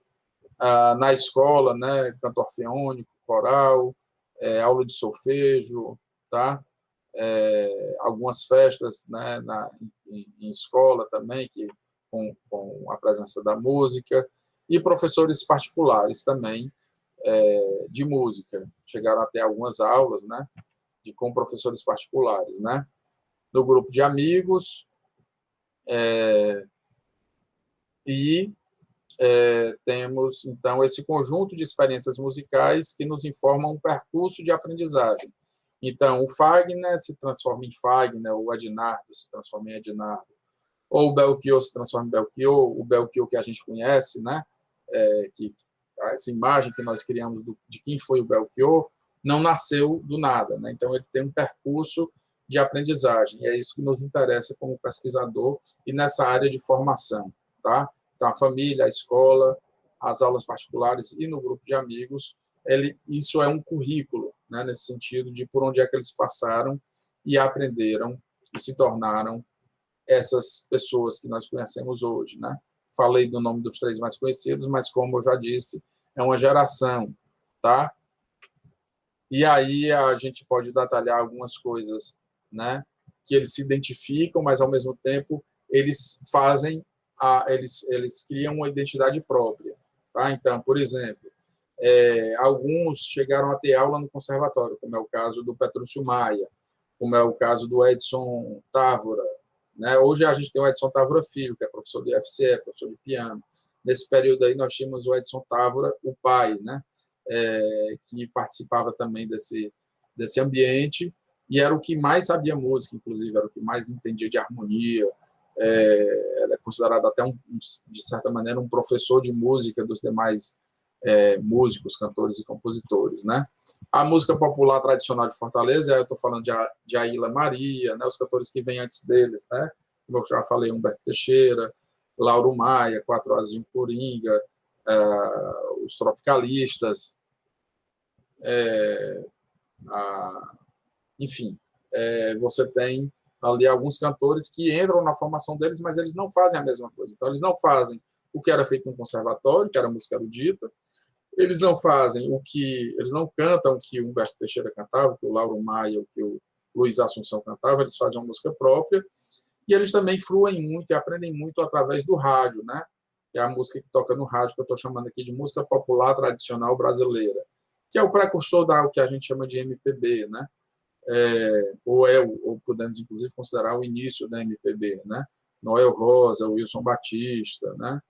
Na escola, né? Canto orfeônico, coral, aula de solfejo, tá? Algumas festas, né, em escola também, com a presença da música, e professores particulares também de música. Chegaram até algumas aulas, né, com professores particulares, né? No grupo de amigos, e temos, então, esse conjunto de experiências musicais que nos informam um percurso de aprendizagem. Então, o Fagner se transforma em Fagner, o Adinardo se transforma em Adinardo, ou o Belchior se transforma em Belchior, o Belchior que a gente conhece, né? Que essa imagem que nós criamos de quem foi o Belchior não nasceu do nada, né? Então, ele tem um percurso de aprendizagem, e é isso que nos interessa como pesquisador e nessa área de formação, tá? Então, a família, a escola, as aulas particulares e no grupo de amigos, isso é um currículo, né, nesse sentido de por onde é que eles passaram e aprenderam e se tornaram essas pessoas que nós conhecemos hoje, né? Falei do nome dos 3 mais conhecidos, mas, como eu já disse, é uma geração, tá? E aí a gente pode detalhar algumas coisas, né? Que eles se identificam, mas, ao mesmo tempo, eles fazem, eles criam uma identidade própria, tá? Então, por exemplo, alguns chegaram a ter aula no conservatório, como é o caso do Petrúcio Maia, como é o caso do Edson Távora, né? Hoje a gente tem o Edson Távora Filho, que é professor de IFCE, professor de piano. Nesse período aí nós tínhamos o Edson Távora, o pai, né? Que participava também desse ambiente, e era o que mais sabia música, inclusive, era o que mais entendia de harmonia. Ele é considerado até, de certa maneira, um professor de música dos demais músicos, cantores e compositores, né? A música popular tradicional de Fortaleza, eu estou falando de Aila Maria, né? Os cantores que vêm antes deles, né? Como eu já falei, Humberto Teixeira, Lauro Maia, Quatro Azinho Coringa, os Tropicalistas, enfim, você tem ali alguns cantores que entram na formação deles, mas eles não fazem a mesma coisa. Então, eles não fazem o que era feito no conservatório, que era música erudita, eles não cantam o que o Humberto Teixeira cantava, o que o Lauro Maia, o que o Luiz Assunção cantava, eles fazem uma música própria, e eles também fluem muito e aprendem muito através do rádio, né? Que é a música que toca no rádio, que eu estou chamando aqui de música popular tradicional brasileira, que é o precursor do que a gente chama de MPB, né? Ou podemos, inclusive, considerar o início da MPB, né? Noel Rosa, Wilson Batista, né?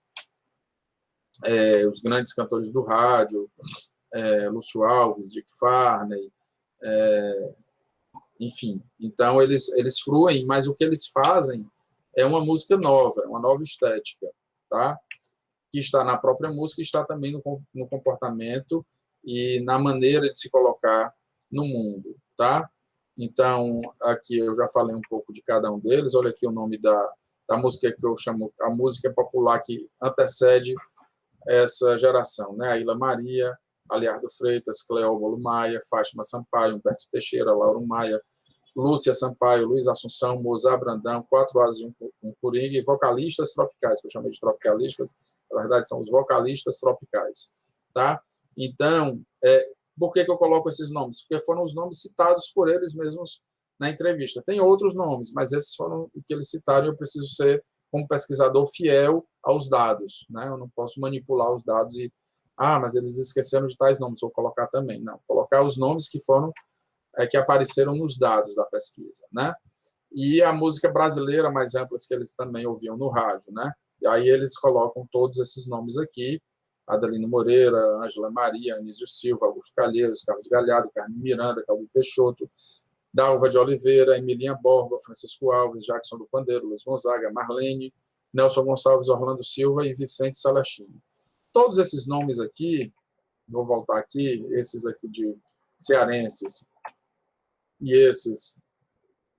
Os grandes cantores do rádio, Lúcio Alves, Dick Farney, enfim. Então, eles fluem, mas o que eles fazem é uma música nova, uma nova estética, tá? Que está na própria música e está também no comportamento e na maneira de se colocar no mundo, tá? Então, aqui eu já falei um pouco de cada um deles. Olha aqui o nome da música que eu chamo a música popular que antecede essa geração, né? Aila Maria, Aliardo Freitas, Cleóbulo Maia, Fátima Sampaio, Humberto Teixeira, Lauro Maia, Lúcia Sampaio, Luiz Assunção, Mozart Brandão, Quatro Asas e um Coringa, e vocalistas tropicais, que eu chamei de tropicalistas, na verdade são os vocalistas tropicais, tá? Então, por que eu coloco esses nomes? Porque foram os nomes citados por eles mesmos na entrevista. Tem outros nomes, mas esses foram o que eles citaram, e eu preciso ser, como pesquisador, fiel aos dados, né? Eu não posso manipular os dados e, mas eles esqueceram de tais nomes, vou colocar também. Não, colocar os nomes que foram, que apareceram nos dados da pesquisa, né? E a música brasileira mais ampla, que eles também ouviam no rádio, né? E aí eles colocam todos esses nomes aqui: Adelino Moreira, Ângela Maria, Anísio Silva, Augusto Calheiros, Carlos Galhardo, Carmen Miranda, Calbi Peixoto, Dalva de Oliveira, Emilinha Borba, Francisco Alves, Jackson do Pandeiro, Luiz Gonzaga, Marlene, Nelson Gonçalves, Orlando Silva e Vicente Salachini. Todos esses nomes aqui, vou voltar aqui, esses aqui de cearenses e esses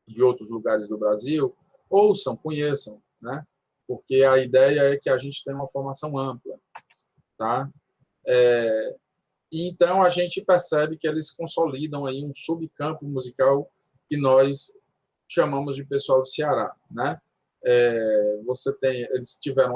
de outros lugares do Brasil, ouçam, conheçam, né? Porque a ideia é que a gente tenha uma formação ampla, tá? E então a gente percebe que eles consolidam aí um subcampo musical que nós chamamos de pessoal do Ceará, né? Eles tiveram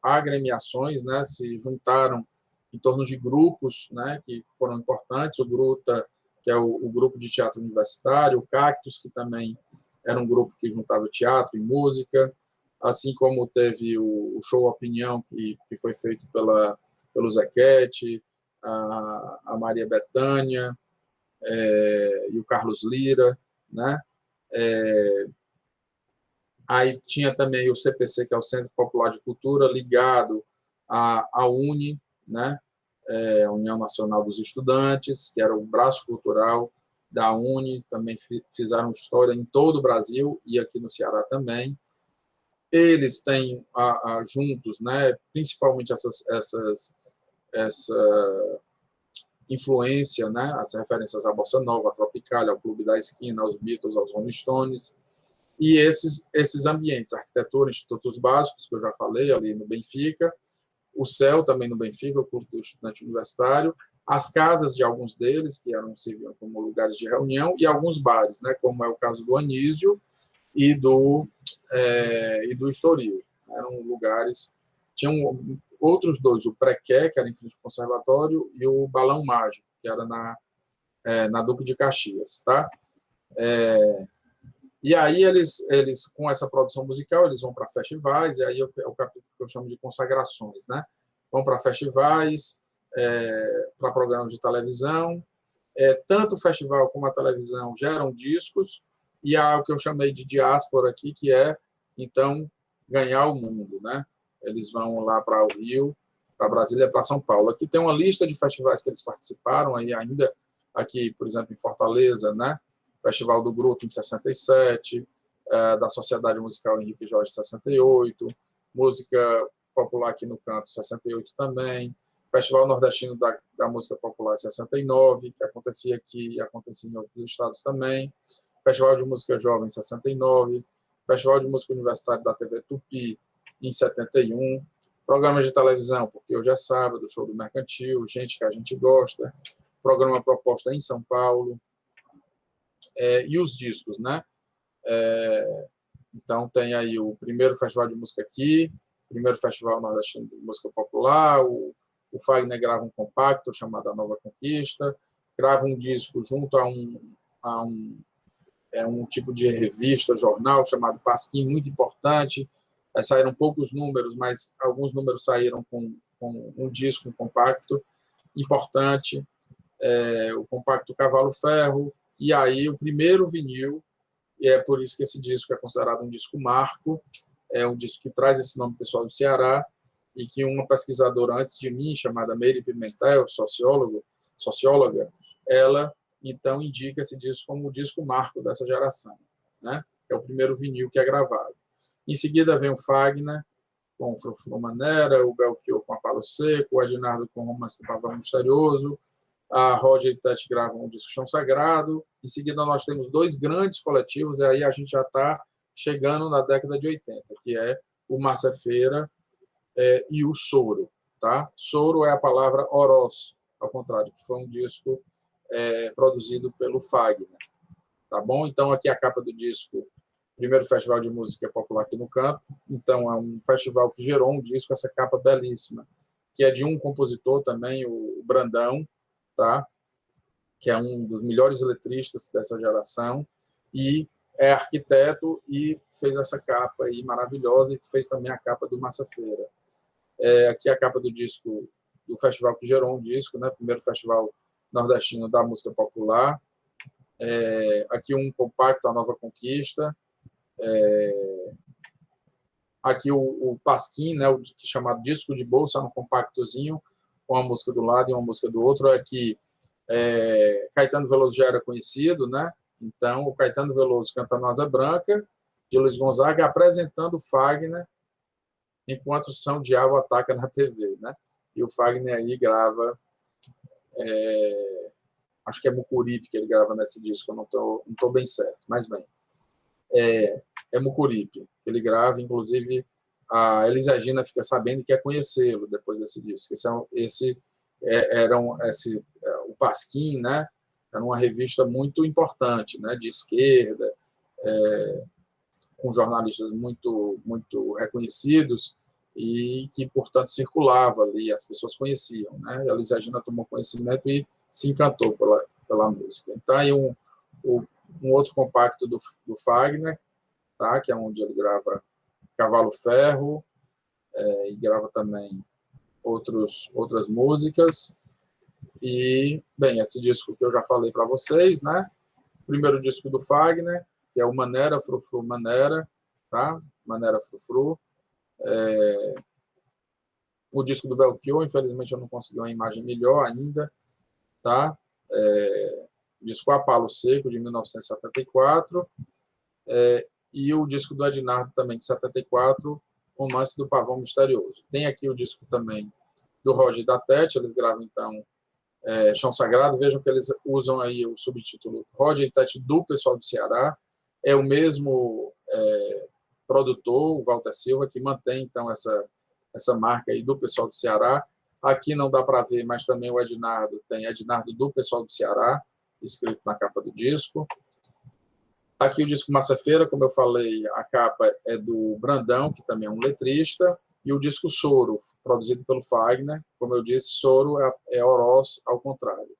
agremiações, né? Se juntaram em torno de grupos, né? Que foram importantes. O Gruta, que é o grupo de teatro universitário, o Cactus, que também era um grupo que juntava teatro e música, assim como teve o Show Opinião, que foi feito pelo Zequete, a Maria Bethânia, e o Carlos Lira, né? Aí tinha também o CPC, que é o Centro Popular de Cultura, ligado à UNE, né? A União Nacional dos Estudantes, que era o braço cultural da UNE, também fizeram história em todo o Brasil e aqui no Ceará também. Eles têm juntos, né? Principalmente essa influência, né? As referências à Bossa Nova, à Tropicália, ao Clube da Esquina, aos Beatles, aos Rolling Stones, e esses ambientes, arquitetura, institutos básicos, que eu já falei, ali no Benfica, o CEL também no Benfica, o Clube do Estudante Universitário, as casas de alguns deles, que serviam como lugares de reunião, e alguns bares, né? Como é o caso do Anísio, e do Estoril. Eram lugares... Tinham outros dois, o Prequé, que era em frente ao conservatório, e o Balão Mágico, que era na Duque de Caxias, tá? E aí eles, com essa produção musical, eles vão para festivais, e aí é o capítulo que eu chamo de consagrações, né? Vão para festivais, para programas de televisão, tanto o festival como a televisão geram discos, e há o que eu chamei de diáspora aqui, que é, então, ganhar o mundo, né? Eles vão lá para o Rio, para Brasília, para São Paulo. Aqui tem uma lista de festivais que eles participaram, aí ainda aqui, por exemplo, em Fortaleza, né? Festival do Grupo, em 67, da Sociedade Musical Henrique Jorge, em 68, Música Popular aqui no Canto, 68 também, Festival Nordestino da Música Popular, 69, que acontecia aqui e acontecia em outros estados também, Festival de Música Jovem, 69, Festival de Música Universitária da TV Tupi, em 71, programas de televisão, porque hoje é sábado, Show do Mercantil, Gente que a Gente Gosta, programa proposta em São Paulo, e os discos, né? Então, tem aí o primeiro festival de música aqui, o primeiro festival nordestino de música popular, o Fagner grava um compacto chamado A Nova Conquista, grava um disco junto a um tipo de revista, jornal, chamado Pasquim, muito importante. Saíram poucos números, mas alguns números saíram com um disco, um compacto importante, o compacto Cavalo Ferro, e aí o primeiro vinil, e é por isso que esse disco é considerado um disco marco, é um disco que traz esse nome pessoal do Ceará, e que uma pesquisadora antes de mim, chamada Meire Pimentel, socióloga, ela, então, indica esse disco como o disco marco dessa geração, né? É o primeiro vinil que é gravado. Em seguida vem o Fagner, com o Frufru Manera, o Belchior com a Palo Seco, o Ednardo com o Romance do Pavão Misterioso, a Roger e Tete gravam o disco Chão Sagrado. Em seguida, nós temos dois grandes coletivos, e aí a gente já está chegando na década de 80, que é o Márcia Feira e o Soro. Tá? Soro é a palavra Oroz, ao contrário, que foi um disco produzido pelo Fagner. Tá bom? Então, aqui a capa do disco, primeiro festival de música popular aqui no Campo. Então, é um festival que gerou um disco, essa capa belíssima, que é de um compositor também, o Brandão, tá? Que é um dos melhores letristas dessa geração, e é arquiteto e fez essa capa aí maravilhosa, e fez também a capa do Massa Feira. Aqui a capa do disco, do festival que gerou um disco, né? Primeiro festival nordestino da música popular. Aqui um compacto, A Nova Conquista. Aqui o Pasquim, né? O chamado disco de bolsa, um compactozinho, com uma música do lado e uma música do outro. Aqui Caetano Veloso já era conhecido, né? Então, o Caetano Veloso cantando Asa Branca, de Luiz Gonzaga, apresentando o Fagner enquanto São Diabo ataca na TV, né? E o Fagner aí grava, acho que é Mucuripe que ele grava nesse disco, eu não tô bem certo, mas bem, é Mucuripe, ele grava, inclusive a Elis Regina fica sabendo que quer conhecê-lo depois desse disco. O Pasquim, né? Era uma revista muito importante, né? De esquerda, com jornalistas muito, muito reconhecidos e que, portanto, circulava ali, as pessoas conheciam, né? A Elis Regina tomou conhecimento e se encantou pela música. Então, aí um outro compacto do Fagner, tá? Que é onde ele grava Cavalo Ferro, e grava também outras músicas. E, bem, esse disco que eu já falei para vocês, né? O primeiro disco do Fagner, que é o Manera, Frufru, Manera, tá? Manera, Frufru. O disco do Belchior, infelizmente eu não consegui uma imagem melhor ainda, tá? Disco A Palo Seco, de 1974. E o disco do Ednardo, também, de 74, Romance do Pavão Misterioso. Tem aqui o disco também do Roger e da Tete, eles gravam, então, Chão Sagrado. Vejam que eles usam aí o subtítulo Roger e Tete do pessoal do Ceará. É o mesmo produtor, o Walter Silva, que mantém, então, essa marca aí do pessoal do Ceará. Aqui não dá para ver, mas também o Ednardo, tem Ednardo do pessoal do Ceará, escrito na capa do disco. Aqui o disco Massa-feira, como eu falei, a capa é do Brandão, que também é um letrista, e o disco Soro, produzido pelo Fagner. Como eu disse, Soro é Oroz ao contrário,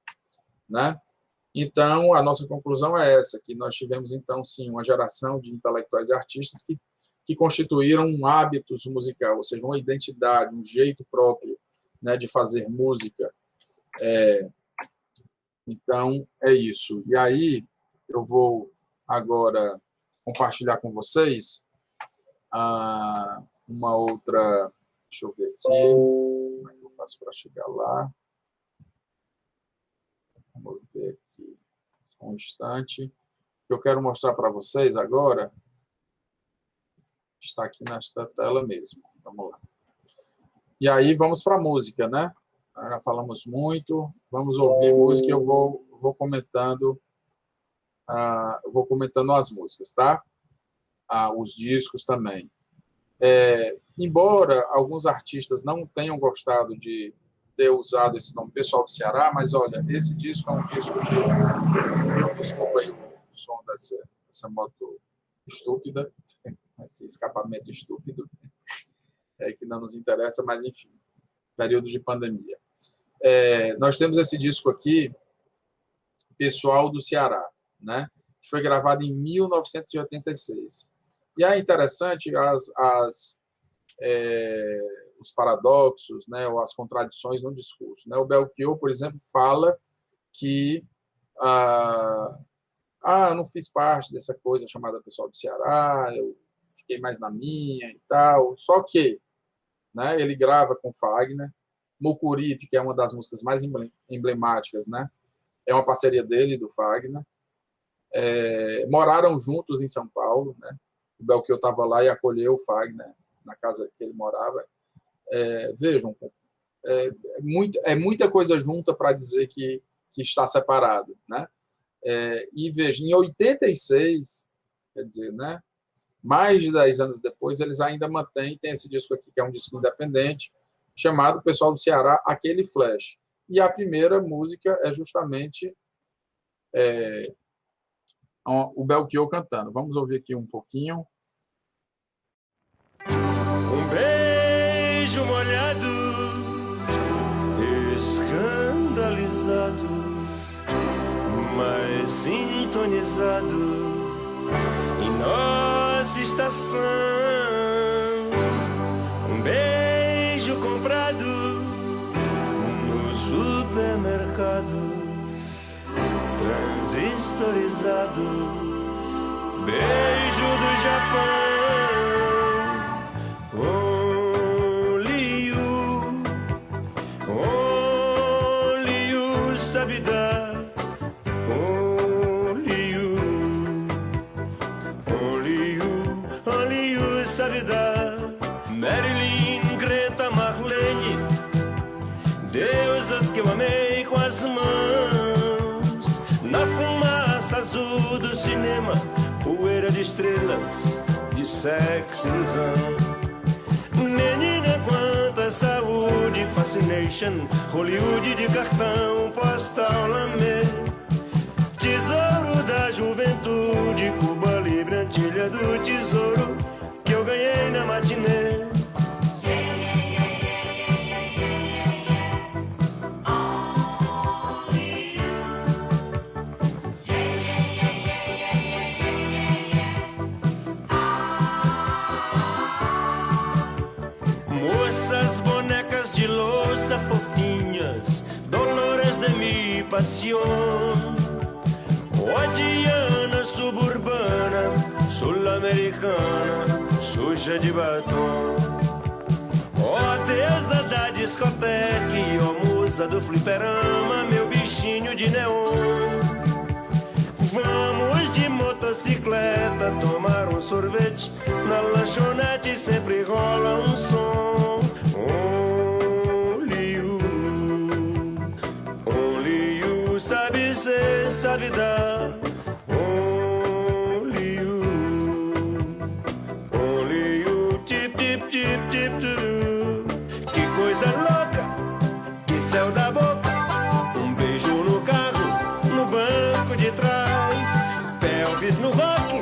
né? Então, a nossa conclusão é essa, que nós tivemos, então, sim, uma geração de intelectuais e artistas que constituíram um hábitos musical, ou seja, uma identidade, um jeito próprio, né, de fazer música. Então, é isso. E aí, eu vou agora compartilhar com vocês uma outra... Deixa eu ver aqui. Como é que eu faço para chegar lá? Vamos ver aqui. Um instante. O que eu quero mostrar para vocês agora está aqui nesta tela mesmo. Vamos lá. E aí, vamos para a música, né? Já falamos muito. Vamos ouvir música e eu vou comentando... eu vou comentando as músicas, tá? Os discos também. Embora alguns artistas não tenham gostado de ter usado esse nome Pessoal do Ceará, mas olha, esse disco é um disco de... Desculpa aí o som dessa moto estúpida, esse escapamento estúpido, que não nos interessa, mas enfim, período de pandemia. Nós temos esse disco aqui, Pessoal do Ceará, né? Que foi gravado em 1986. E é interessante os paradoxos, né, ou as contradições no discurso, né? O Belchior, por exemplo, fala que eu não fiz parte dessa coisa chamada Pessoal do Ceará, eu fiquei mais na minha e tal. Só que, né, ele grava com Fagner, Mucuripe, que é uma das músicas mais emblemáticas, né? É uma parceria dele e do Fagner. Moraram juntos em São Paulo, né? O Belchior estava lá e acolheu o Fagner na casa que ele morava. Vejam, muita coisa junta para dizer que está separado, né? E veja, em 86, quer dizer, né? Mais de 10 anos depois, eles ainda tem esse disco aqui, que é um disco independente, chamado Pessoal do Ceará, Aquele Flash. E a primeira música é justamente o Belchior cantando. Vamos ouvir aqui um pouquinho. Um beijo molhado, escandalizado, mas sintonizado em nossa estação. Um beijo comprado no supermercado, transistorizado, beijo do Japão. Only you sabe dar. Only you sabe dar. Marilyn, Greta, Marlene, deusas que eu amei com as mãos. Na fumaça azul do cinema, poeira de estrelas, de sexo e ilusão. Menina, quanta saúde, fascination, Hollywood de cartão postal, lamê. Tesouro da juventude, Cuba Libre, Antilha do Tesouro, que eu ganhei na matinê. Moças, bonecas de louça fofinhas, Dolores de mi pasión. Oh, Diana suburbana, sul-americana, suja de batom. Oh, deusa da discoteca, oh, musa do fliperama, meu bichinho de neon. Vamos de motocicleta tomar um sorvete, na lanchonete sempre rola um som. Only you sabe ser, sabe dar. Only you, tip, tip, tip, tip, turu. Que coisa louca, que céu da boca, um beijo no carro, no banco de trás, pelvis no rock,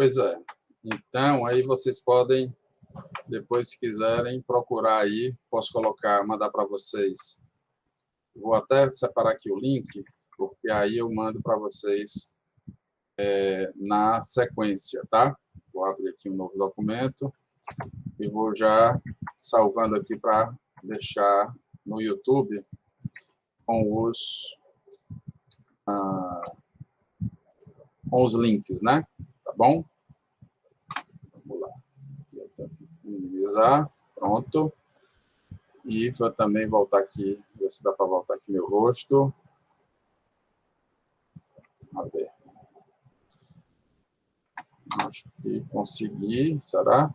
Pois é. Então, aí vocês podem, depois, se quiserem, procurar aí. Posso colocar, mandar para vocês. Vou até separar aqui o link, porque aí eu mando para vocês na sequência, tá? Vou abrir aqui um novo documento e vou já salvando aqui para deixar no YouTube com os links, né? Tá bom? Vamos lá. Minimizar. Pronto. E vou também voltar aqui, ver se dá para voltar aqui meu rosto. Vamos ver. Acho que consegui, será?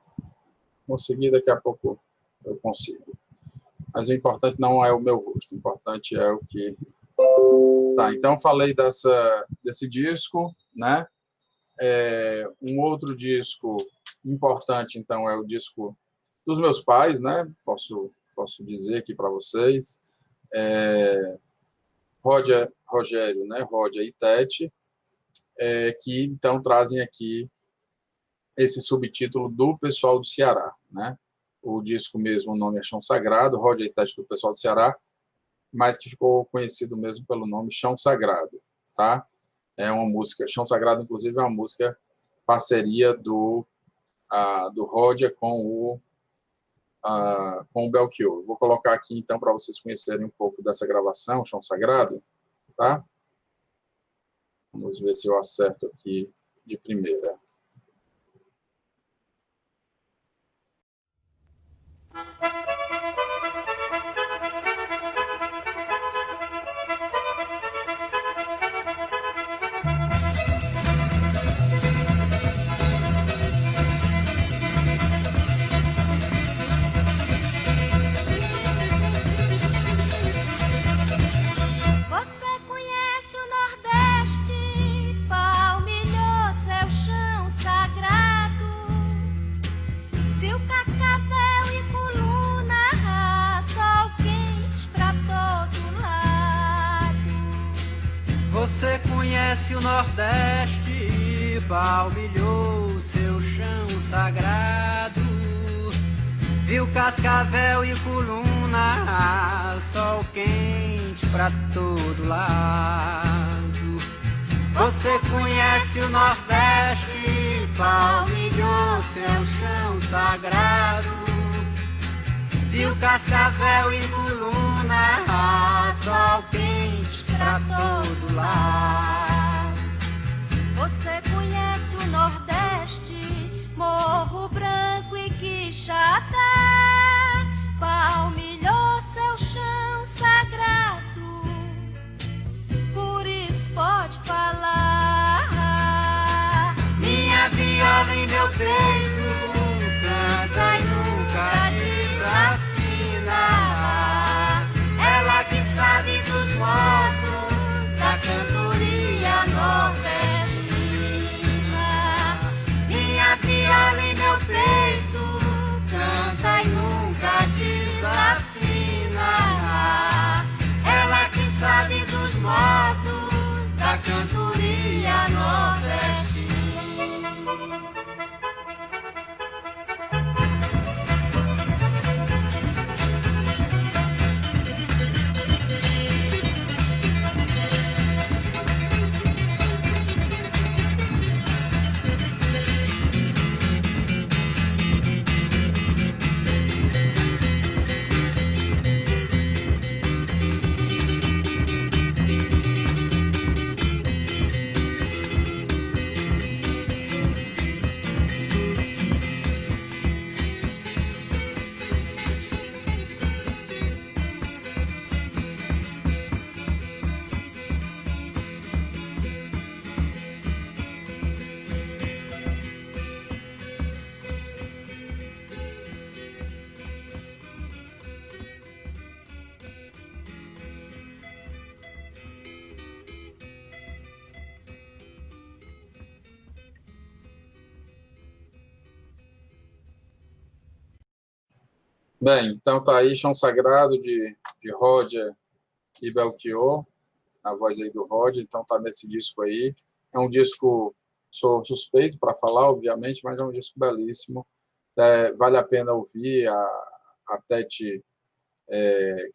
Consegui, daqui a pouco eu consigo. Mas o importante não é o meu rosto, o importante é o que... Tá, então falei desse disco, né? Um outro disco importante, então, é o disco dos meus pais, né? Posso dizer aqui para vocês. Rogério, né? Ródia e Tete, que então trazem aqui esse subtítulo do pessoal do Ceará, né? O disco mesmo, o nome é Chão Sagrado, Ródia e Tete do pessoal do Ceará, mas que ficou conhecido mesmo pelo nome Chão Sagrado, tá? É uma música, Chão Sagrado, inclusive, é uma música parceria do Ródia com o Belchior. Vou colocar aqui, então, para vocês conhecerem um pouco dessa gravação, Chão Sagrado, tá? Vamos ver se eu acerto aqui de primeira. Você conhece o Nordeste, palmilhou seu chão sagrado, viu cascavel e coluna, sol quente pra todo lado. Você conhece o Nordeste, palmilhou seu chão sagrado, viu cascavel e coluna, sol quente pra todo lado. Você conhece o Nordeste, Morro Branco e Quixadá, palmilhou seu chão sagrado, por isso pode falar. Minha viola em meu peito canta e nunca desafina, ela que sabe dos modos da cantoria nordestina. Minha viola em meu peito canta e nunca desafina, ela que sabe dos modos da cantoria nordestina. Bem, então tá aí Chão Sagrado de Ródia e Belchior, a voz aí do Ródia, então tá nesse disco aí. É um disco Sou suspeito para falar, obviamente, mas é um disco belíssimo. Vale a pena ouvir a Tete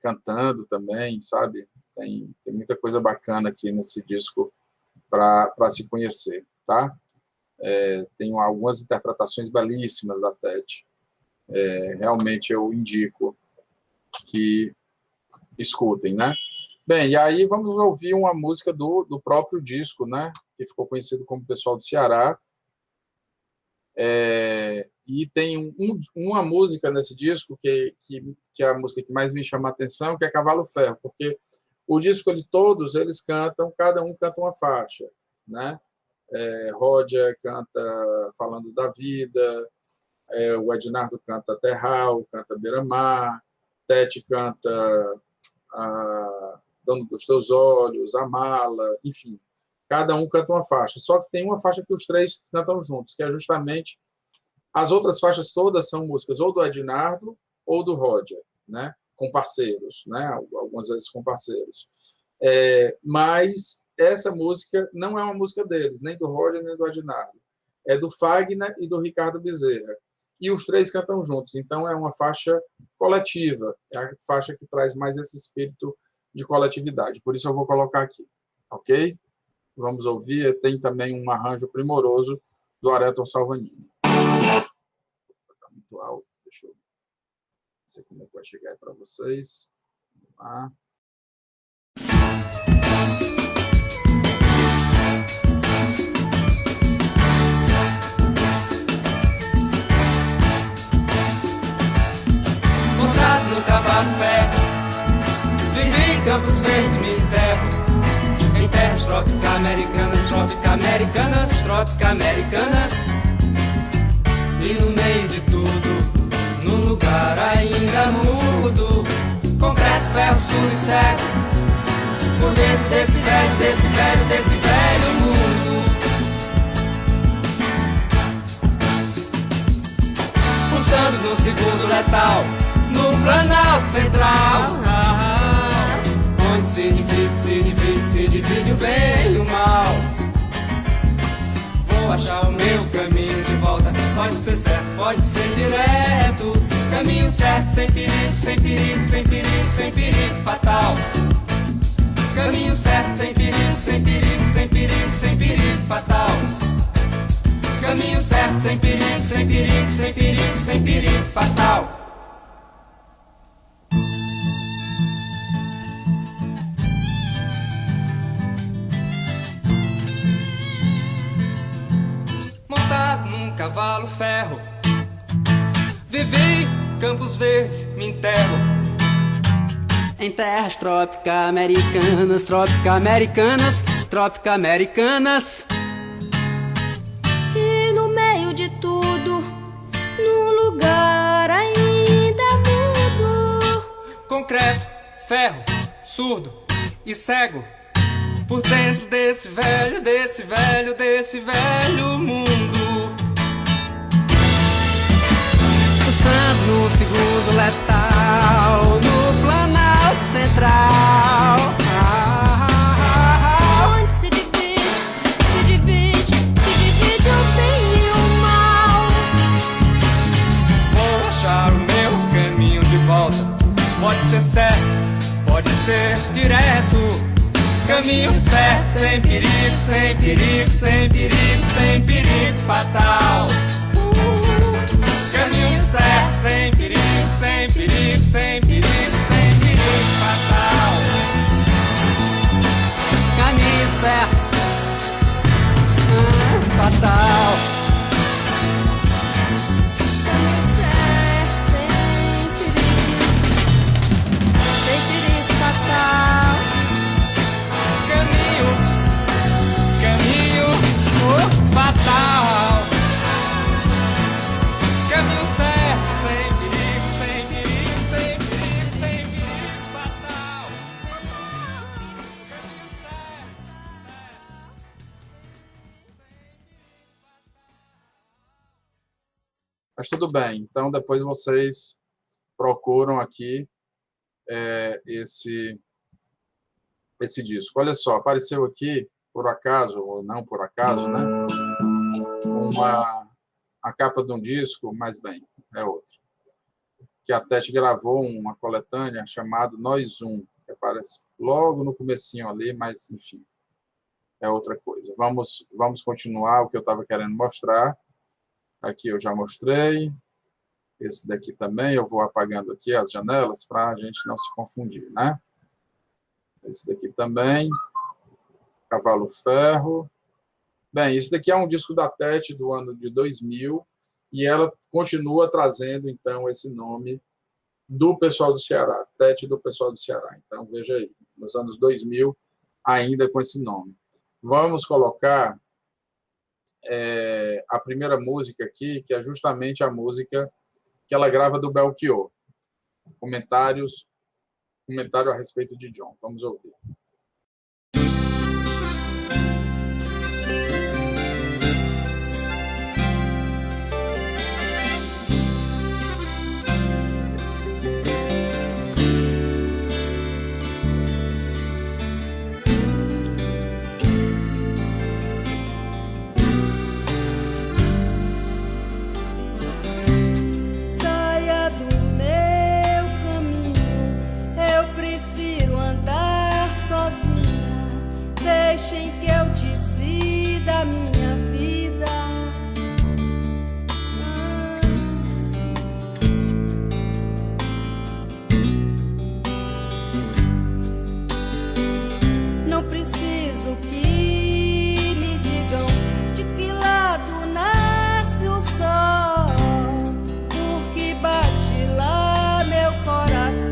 cantando também, sabe? Tem muita coisa bacana aqui nesse disco para se conhecer, tá? Tem algumas interpretações belíssimas da Tete. Realmente eu indico que escutem, né? Bem, e aí vamos ouvir uma música do próprio disco, né? Que ficou conhecido como Pessoal do Ceará. E tem uma música nesse disco que é a música que mais me chama a atenção, que é Cavalo Ferro, porque o disco todos eles cantam, cada um canta uma faixa, né? Roger canta falando da vida, o Ednardo canta Terral, canta Beira-Mar, Tete canta Dono dos Teus Olhos, A Mala, enfim, cada um canta uma faixa, só que tem uma faixa que os três cantam juntos, que é justamente as outras faixas todas são músicas ou do Ednardo ou do Roger, né? Com parceiros, né? Algumas vezes com parceiros. Mas essa música não é uma música deles, nem do Roger, nem do Ednardo. É do Fagner e do Ricardo Bezerra. E os três cantam juntos. Então, é uma faixa coletiva. É a faixa que traz mais esse espírito de coletividade. Por isso, eu vou colocar aqui. Ok? Vamos ouvir. Tem também um arranjo primoroso do Areton Salvanini. Está muito alto. Deixa eu ver. Não sei como é que vai chegar aí para vocês. Vamos lá. Montado no cavalo ferro, vivi em Campos Verdes, me enterro em terras trópico-americanas, trópico-americanas, trópico-americanas. E no meio de tudo, num lugar ainda mudo, concreto, ferro, sul e cego, por dentro desse velho mundo. Pulsando no segundo letal, no Planalto Central, onde se divide o bem e o mal. Vou achar o meu caminho de volta, pode ser certo, pode ser direto. Caminho certo, sem perigo, sem perigo, sem perigo, sem perigo fatal. Caminho certo, sem perigo, sem perigo, sem perigo, sem perigo fatal. Caminho certo, sem perigo, sem perigo, sem perigo, sem perigo fatal. Montado num cavalo ferro, vivi Campos Verdes, me enterro em terras trópico-americanas, trópico-americanas, trópico-americanas. E no meio de tudo, num lugar ainda mudo, Concreto, ferro, surdo e cego, por dentro desse velho mundo. Pulsando no segundo letal, no Planalto Central, onde se divide o bem e o mal. vou achar o meu caminho de volta, pode ser certo, pode ser direto. Caminho certo, sem perigo, sem perigo, sem perigo, sem perigo fatal. Caminho certo, sem perigo, sem perigo, sem perigo, sem perigo fatal. Caminho certo, fatal. Sem perigo fatal. Caminho fatal. Caminho certo, sem perigo, sem perigo, sem perigo, sem perigo fatal. Caminho certo. Mas tudo bem. Então, depois vocês procuram aqui esse disco. Olha só, apareceu aqui, por acaso, ou não por acaso, né? a capa de um disco, mas bem, é outro. Que a Tete gravou uma coletânea chamada Nós Um, que aparece logo no comecinho ali, mas, enfim, é outra coisa. Vamos continuar o que eu estava querendo mostrar. Aqui eu já mostrei. Esse daqui também, eu vou apagando aqui as janelas para a gente não se confundir, né? Esse daqui também. Cavalo Ferro. Bem, esse daqui é um disco da Tete do ano de 2000 e ela continua trazendo, então, esse nome do pessoal do Ceará, Tete do pessoal do Ceará. Então, veja aí, nos anos 2000, ainda com esse nome. Vamos colocar a primeira música aqui, que é justamente a música que ela grava do Belchior. Comentário a respeito de John. Vamos ouvir. Deixem que eu decida a minha vida. Não preciso que me digam de que lado nasce o sol, porque bate lá meu coração.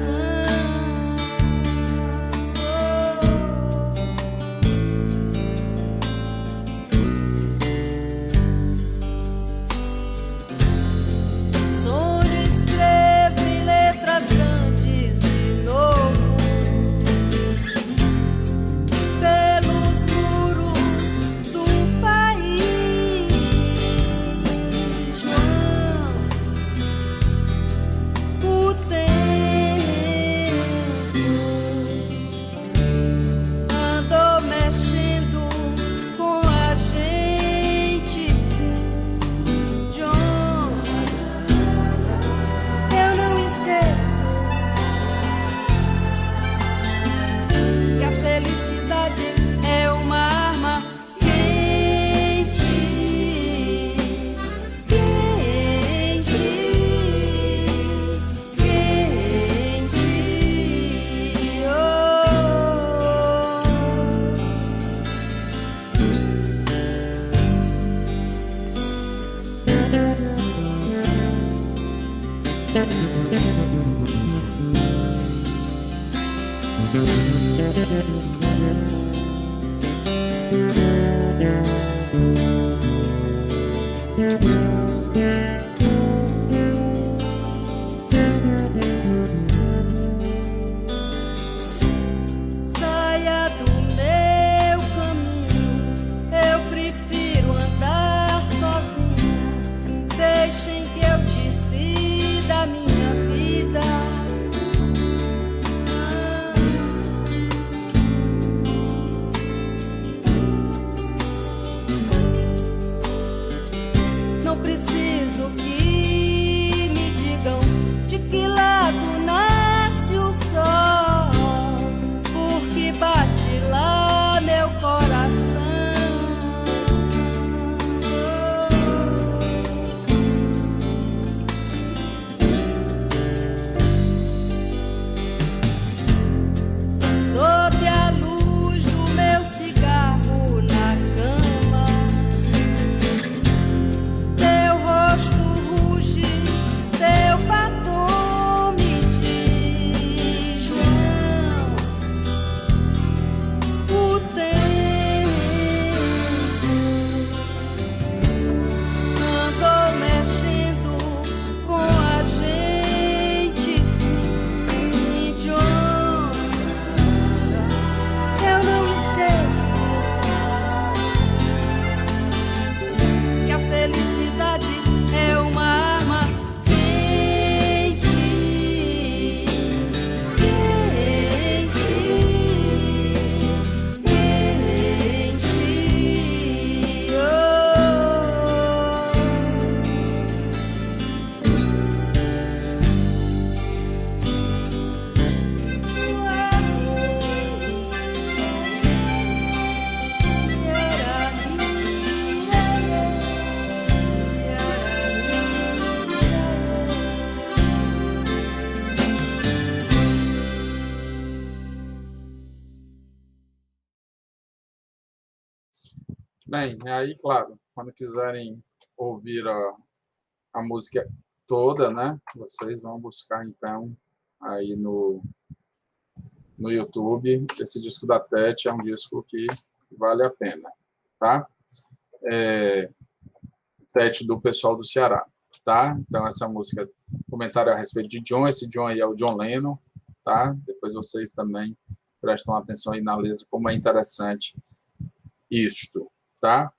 Saia do meu caminho, eu prefiro andar sozinha. Deixem que eu decida a minha vida. Bem, aí, claro, quando quiserem ouvir a música toda, né? Vocês vão buscar, então, aí no YouTube. Esse disco da Tete é um disco que vale a pena, tá? Tete do pessoal do Ceará, tá? Então, essa música, comentário a respeito de John, esse John aí é o John Lennon, tá? Depois vocês também prestam atenção aí na letra, como é interessante isto, tá?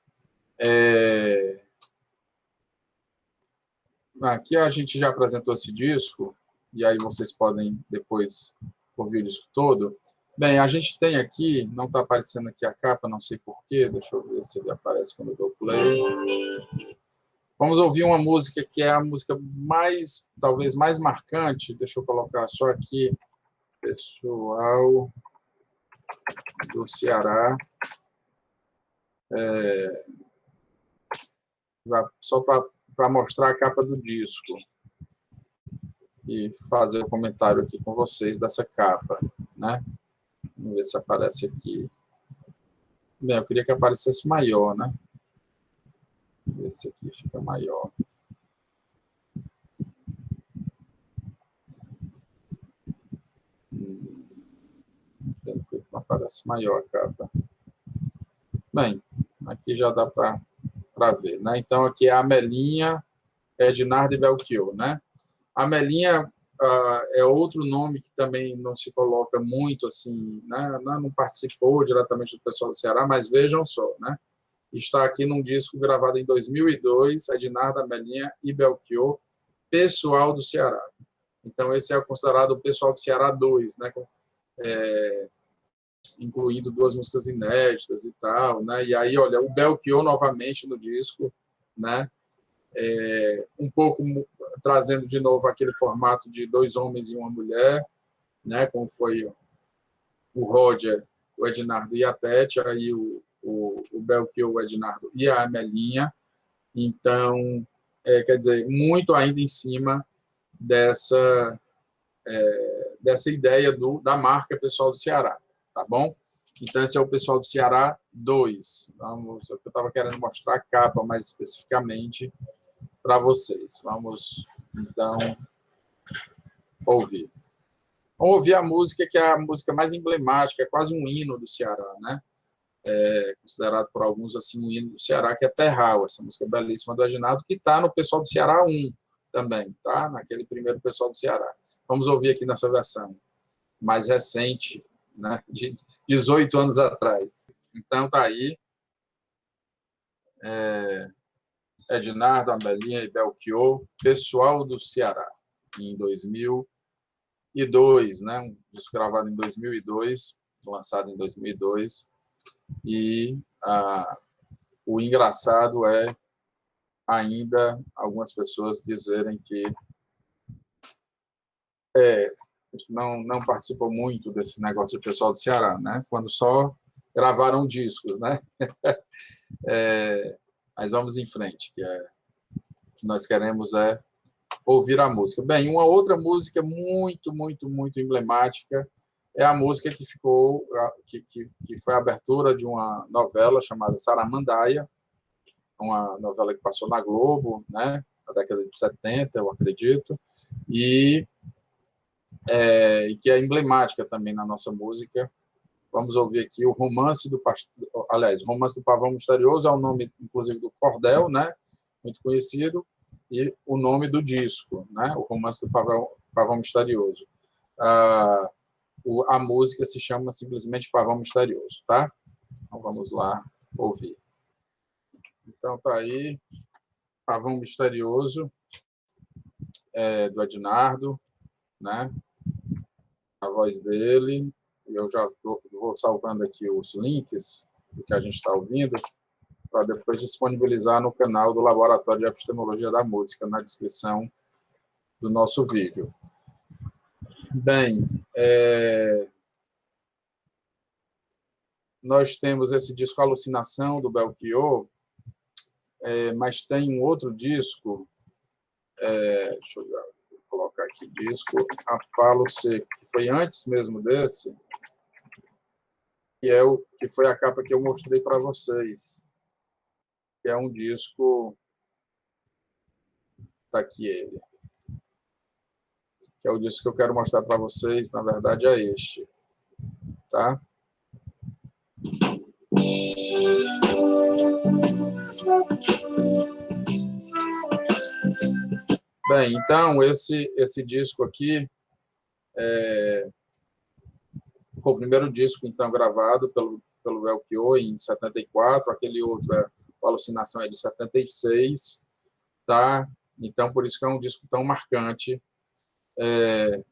Aqui a gente já apresentou esse disco, e aí vocês podem depois ouvir o disco todo. Bem, a gente tem aqui, não está aparecendo aqui a capa, não sei porquê, deixa eu ver se ele aparece quando eu dou play. Vamos ouvir uma música que é a música mais, talvez mais marcante, deixa eu colocar só aqui, pessoal do Ceará, só para mostrar a capa do disco e fazer o comentário aqui com vocês dessa capa, né? Vamos ver se aparece aqui. Bem, eu queria que aparecesse maior, né? Esse aqui fica maior. Não aparece maior a capa. Bem, aqui já dá para ver, né? Então, aqui é a Amelinha, Ednardo e Belchior, né? A Amelinha é outro nome que também não se coloca muito, assim, né? Não participou diretamente do pessoal do Ceará, mas vejam só, né? Está aqui num disco gravado em 2002, Ednardo, Amelinha e Belchior, pessoal do Ceará. Então, esse é considerado o pessoal do Ceará 2, né? Incluindo 2 músicas inéditas e tal, né? E aí, olha, o Belchior novamente no disco, né? Um pouco trazendo de novo aquele formato de 2 homens e uma mulher, né? Como foi o Roger, o Ednardo e a Tete, aí o Belchior, o Ednardo e a Amelinha. Então, quer dizer, muito ainda em cima dessa ideia da marca pessoal do Ceará, tá bom? Então, esse é o pessoal do Ceará 2. Vamos, eu estava querendo mostrar a capa mais especificamente para vocês. Vamos, então, ouvir. Vamos ouvir a música que é a música mais emblemática, é quase um hino do Ceará, né? Considerado por alguns assim um hino do Ceará, que é Terral, essa música belíssima do Ednardo, que está no pessoal do Ceará 1 também, tá? Naquele primeiro pessoal do Ceará. Vamos ouvir aqui nessa versão mais recente, né? De 18 anos atrás. Então, tá aí. Ednardo, Amelinha e Belchior, pessoal do Ceará, em 2002, né? Um disco gravado em 2002, lançado em 2002. E o engraçado é ainda algumas pessoas dizerem que não participou muito desse negócio do pessoal do Ceará, né? Quando só gravaram discos, né? Mas vamos em frente, que nós queremos ouvir a música. Bem, uma outra música muito, muito, muito emblemática é a música que ficou, que foi a abertura de uma novela chamada Saramandaia, uma novela que passou na Globo, né? Na década de 70, eu acredito, e que é emblemática também na nossa música. Vamos ouvir aqui o Romance do Pavão Misterioso, é o nome, inclusive, do cordel, né? Muito conhecido, e o nome do disco, né? O Romance do Pavão Misterioso. A música se chama simplesmente Pavão Misterioso, tá? Então, vamos lá ouvir. Então, tá aí, Pavão Misterioso, do Ednardo, né? A voz dele. Eu já vou salvando aqui os links do que a gente está ouvindo, para depois disponibilizar no canal do Laboratório de Epistemologia da Música, na descrição do nosso vídeo. Bem, nós temos esse disco Alucinação, do Belchior, mas tem um outro disco, deixa eu colocar aqui, disco A Palo Seco, que foi antes mesmo desse, que foi a capa que eu mostrei para vocês, que é um disco, tá aqui ele, que é o disco que eu quero mostrar para vocês, na verdade é este, tá? Bem, então, esse disco aqui foi o primeiro disco, então, gravado pelo Belchior em 74, aquele outro, a Alucinação, é de 76, tá? Então, por isso que é um disco tão marcante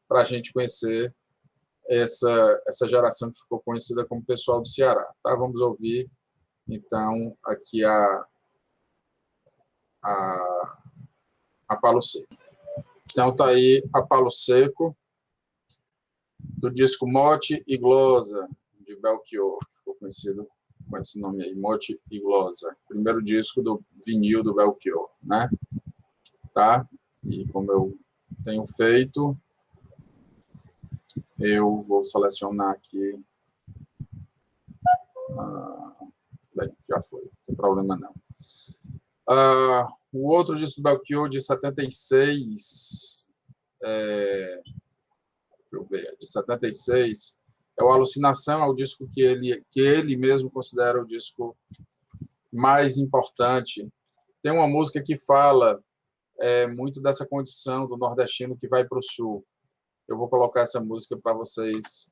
para a gente conhecer essa geração que ficou conhecida como pessoal do Ceará, tá? Vamos ouvir, então, aqui a Palo Seco. Então, tá aí a Palo Seco, do disco Mote e Glosa, de Belchior, ficou conhecido com esse nome aí, Mote e Glosa, primeiro disco do vinil do Belchior, né? Tá? E como eu tenho feito, eu vou selecionar aqui. Bem, já foi, não tem problema não. O outro disco do Belchior, de 76, deixa eu ver, de 76, é o Alucinação, é o disco que ele mesmo considera o disco mais importante. Tem uma música que fala muito dessa condição do nordestino que vai para o sul. Eu vou colocar essa música para vocês,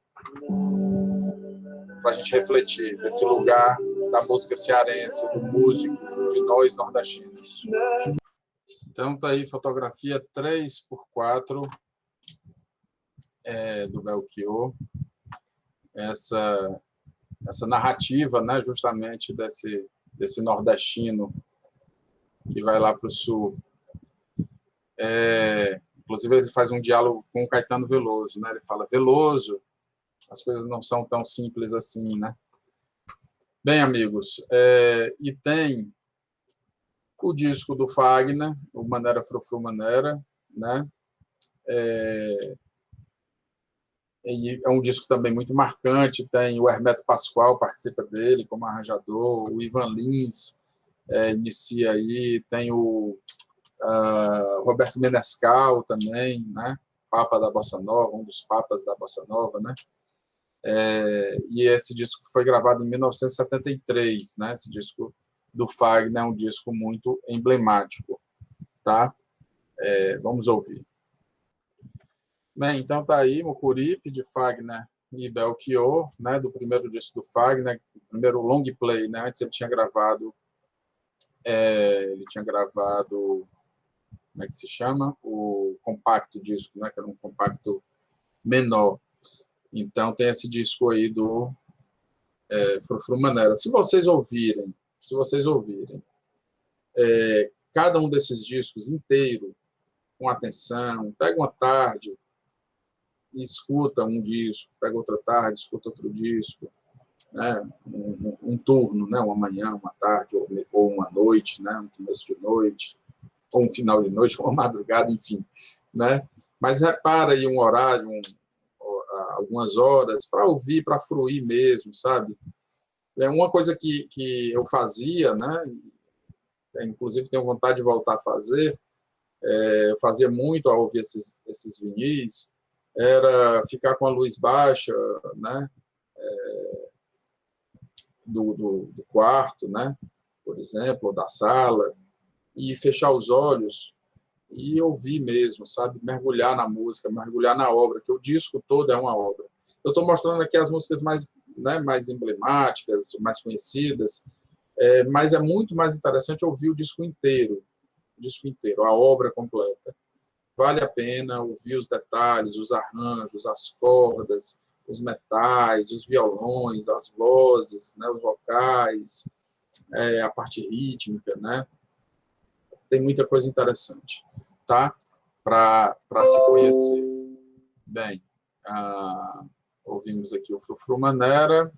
para a gente refletir desse lugar da música cearense, do músico, de nós nordestinos. Então, tá aí fotografia 3x4 do Belchior, essa narrativa, né, justamente desse nordestino que vai lá para o sul. Inclusive, ele faz um diálogo com o Caetano Veloso, né? Ele fala: Veloso, as coisas não são tão simples assim, né? Bem, amigos, e tem o disco do Fagner, o Manera Frufru Manera, né? E é um disco também muito marcante, tem o Hermeto Pascoal, participa dele como arranjador, o Ivan Lins inicia aí, tem o Roberto Menescal também, né? Papa da Bossa Nova, um dos papas da Bossa Nova, né? E esse disco foi gravado em 1973, né? Esse disco do Fagner é um disco muito emblemático, tá? Vamos ouvir. Bem, então tá aí Mucuripe, de Fagner e Belchior, né? Do primeiro disco do Fagner, o primeiro long play, né? Antes ele tinha gravado, como é que se chama? O compacto disco, né? Que era um compacto menor. Então, tem esse disco aí do Frufru Manera. Se vocês ouvirem, cada um desses discos inteiro, com atenção, pega uma tarde e escuta um disco, pega outra tarde, escuta outro disco, né? Um turno, né? Uma manhã, uma tarde, ou uma noite, né? Um começo de noite, ou um final de noite, ou uma madrugada, enfim, né? Mas repara aí um horário, algumas horas, para ouvir, para fruir mesmo, sabe? Uma coisa que eu fazia, né? Inclusive tenho vontade de voltar a fazer, eu fazia muito ao ouvir esses vinis, era ficar com a luz baixa, né? Do quarto, né? Por exemplo, ou da sala, e fechar os olhos e ouvir mesmo, sabe? Mergulhar na música, mergulhar na obra, que o disco todo é uma obra. Eu estou mostrando aqui as músicas mais emblemáticas, mais conhecidas, mas é muito mais interessante ouvir o disco inteiro, a obra completa. Vale a pena ouvir os detalhes, os arranjos, as cordas, os metais, os violões, as vozes, né, os vocais, a parte rítmica, né? Tem muita coisa interessante, tá? Para se conhecer. Bem, ouvimos aqui o Frufru Manera,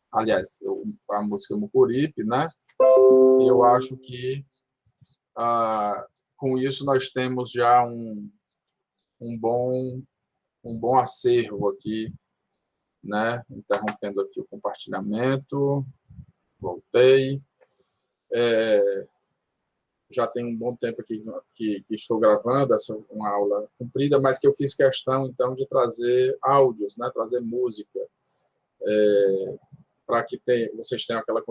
aliás, a música Mucuripe, né? E eu acho que com isso nós temos já um bom acervo aqui né? Interrompendo aqui o compartilhamento. Voltei. Já tem um bom tempo aqui que estou gravando uma aula comprida, mas que eu fiz questão, então, de trazer áudios, né? Trazer música, para que vocês tenham aquela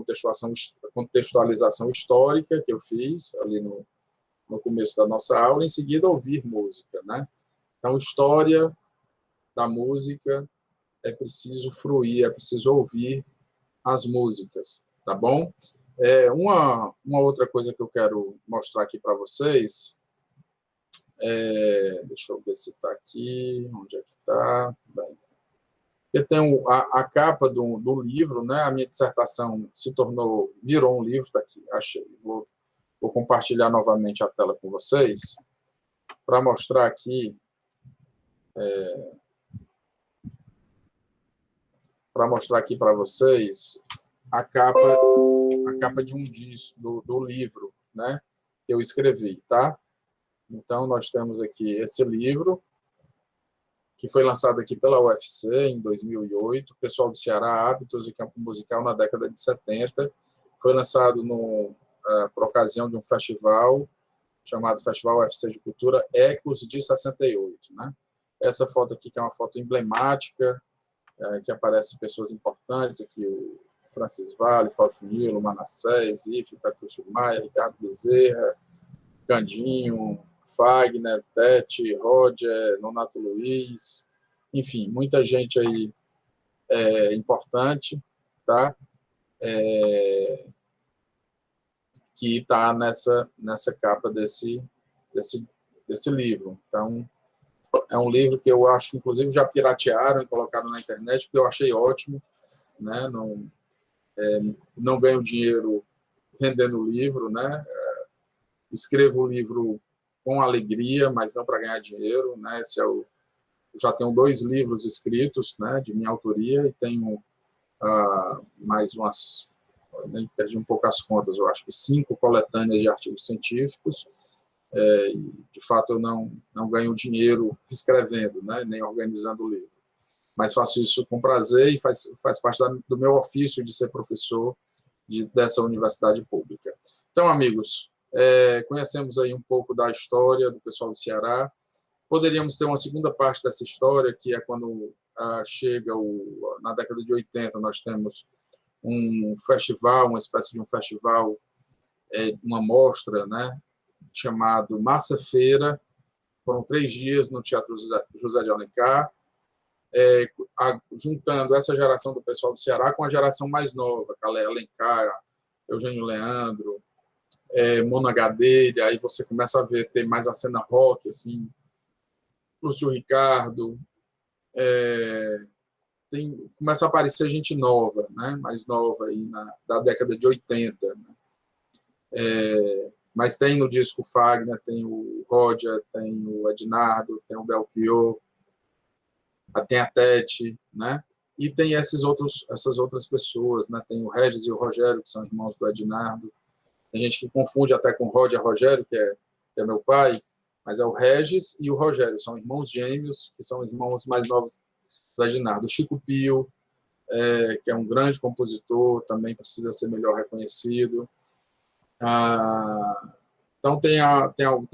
contextualização histórica que eu fiz ali no começo da nossa aula, em seguida ouvir música, né? Então, história da música é preciso fruir, é preciso ouvir as músicas, tá bom? Uma outra coisa que eu quero mostrar aqui para vocês, deixa eu ver se está aqui, onde é que está? Eu tenho a capa do livro, né? A minha dissertação virou um livro, está aqui, achei. Vou compartilhar novamente a tela com vocês, para mostrar aqui, para vocês a capa de um disco do livro, né, que eu escrevi, tá? Então, nós temos aqui esse livro, que foi lançado aqui pela UFC em 2008, Pessoal do Ceará, Hábitos e Campo Musical na década de 70. Foi lançado por ocasião de um festival chamado Festival UFC de Cultura Ecos de 68, né? Essa foto aqui, que é uma foto emblemática, que aparecem pessoas importantes aqui, o Francis Vale, Fausto Nilo, Manassés, Ife, Petrúcio Maia, Ricardo Bezerra, Candinho, Fagner, Tete, Roger, Nonato Luiz, enfim, muita gente aí importante, tá? Que está nessa capa desse livro. Então, é um livro que eu acho que, inclusive, já piratearam e colocaram na internet, porque eu achei ótimo, né? Não ganho dinheiro vendendo o livro, né? Escrevo o livro com alegria, mas não para ganhar dinheiro, né? Eu já tenho 2 livros escritos, né, de minha autoria, e tenho mais umas, nem perdi um pouco as contas, eu acho que 5 coletâneas de artigos científicos. De fato, eu não ganho dinheiro escrevendo, né, nem organizando o livro, mas faço isso com prazer e faz parte do meu ofício de ser professor dessa universidade pública. Então, amigos, conhecemos aí um pouco da história do pessoal do Ceará. Poderíamos ter uma segunda parte dessa história, que é quando chega na década de 80, nós temos um festival, uma espécie de um festival, uma mostra, né, chamado Massa Feira. Foram 3 dias no Teatro José de Alencar, juntando essa geração do pessoal do Ceará com a geração mais nova, Calé Alencar, Eugênio Leandro, Mona Gadelha. Aí você começa a ter mais a cena rock, assim, Lúcio Ricardo, começa a aparecer gente nova, né? Mais nova aí da década de 80. Né? Mas tem no disco Fagner, tem o Roger, tem o Ednardo, tem o Belchior, tem a Tete, né? E tem essas outras pessoas, né? Tem o Regis e o Rogério, que são irmãos do Ednardo. Tem gente que confunde até com o Roger Rogério, que é meu pai, mas é o Regis e o Rogério, são irmãos gêmeos, que são irmãos mais novos do Ednardo. O Chico Pio, que é um grande compositor, também precisa ser melhor reconhecido. Então tem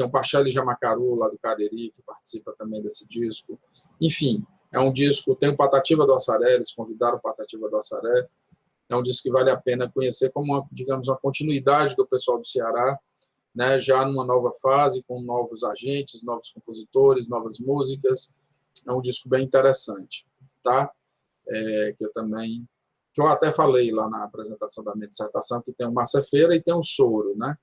o Pachelli Jamacaru, lá do Cariri, que participa também desse disco. Enfim, é um disco, tem o Patativa do Assaré, eles convidaram o Patativa do Assaré. É um disco que vale a pena conhecer como, digamos, uma continuidade do pessoal do Ceará, né, já numa nova fase, com novos agentes, novos compositores, novas músicas. É um disco bem interessante, tá? Que eu até falei lá na apresentação da minha dissertação, que tem o Massa Feira e tem o Soro, né?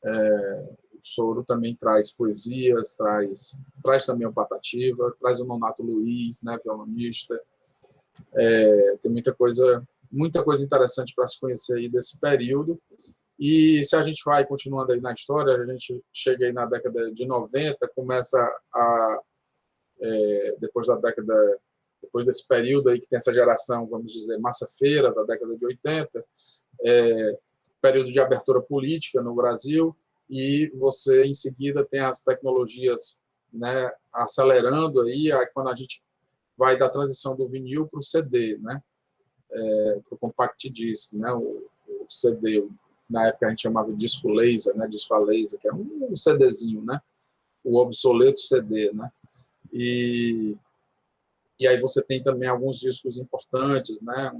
O Soro também traz poesias, traz também o Patativa, traz o Nonato Luiz, né, violonista. Tem muita coisa interessante para se conhecer aí desse período. E se a gente vai continuando aí na história, a gente chega aí na década de 90, começa depois desse período aí que tem essa geração, vamos dizer, Massa Feira, da década de 80, período de abertura política no Brasil, e você, em seguida, tem as tecnologias, né, acelerando aí quando a gente vai da transição do vinil para o CD, né? Para o compact disc, né? O CD, na época a gente chamava de disco laser, né? Disco a laser, que é um CDzinho, né? O obsoleto CD, né? E aí você tem também alguns discos importantes, né?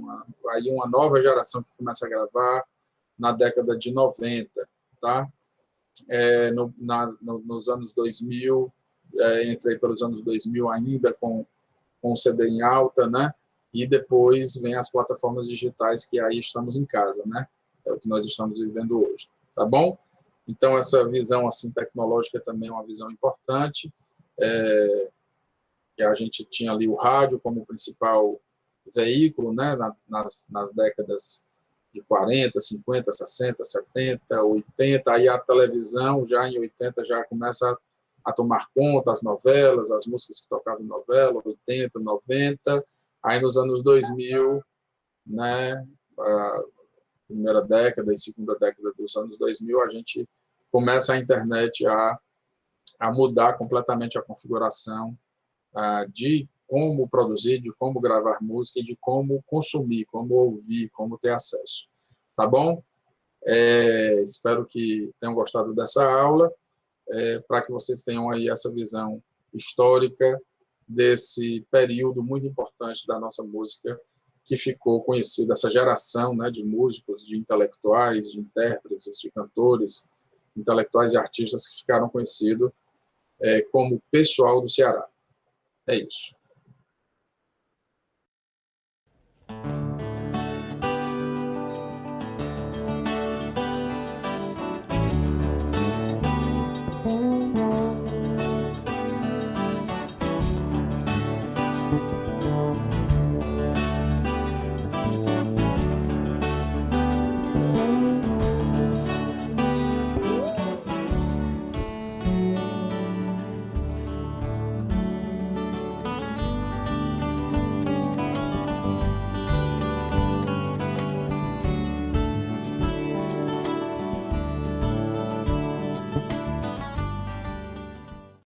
Aí uma nova geração que começa a gravar na década de 90, tá? Nos anos 2000, entrei pelos anos 2000 ainda com o CD em alta, né? E depois vem as plataformas digitais, que aí estamos em casa, né? É o que nós estamos vivendo hoje, tá bom? Então, essa visão assim tecnológica também é uma visão importante, que a gente tinha ali o rádio como principal veículo, né? Nas décadas de 40, 50, 60, 70, 80, aí a televisão já em 80 já começa a tomar conta, as novelas, as músicas que tocavam em novela, 80, 90, aí nos anos 2000, né, a primeira década e segunda década dos anos 2000, a gente começa a internet a mudar completamente a configuração de como produzir, de como gravar música e de como consumir, como ouvir, como ter acesso. Tá bom? Espero que tenham gostado dessa aula, para que vocês tenham aí essa visão histórica desse período muito importante da nossa música, que ficou conhecido, essa geração, né, de músicos, de intelectuais, de intérpretes, de cantores, intelectuais e artistas que ficaram conhecidos como pessoal do Ceará. É isso.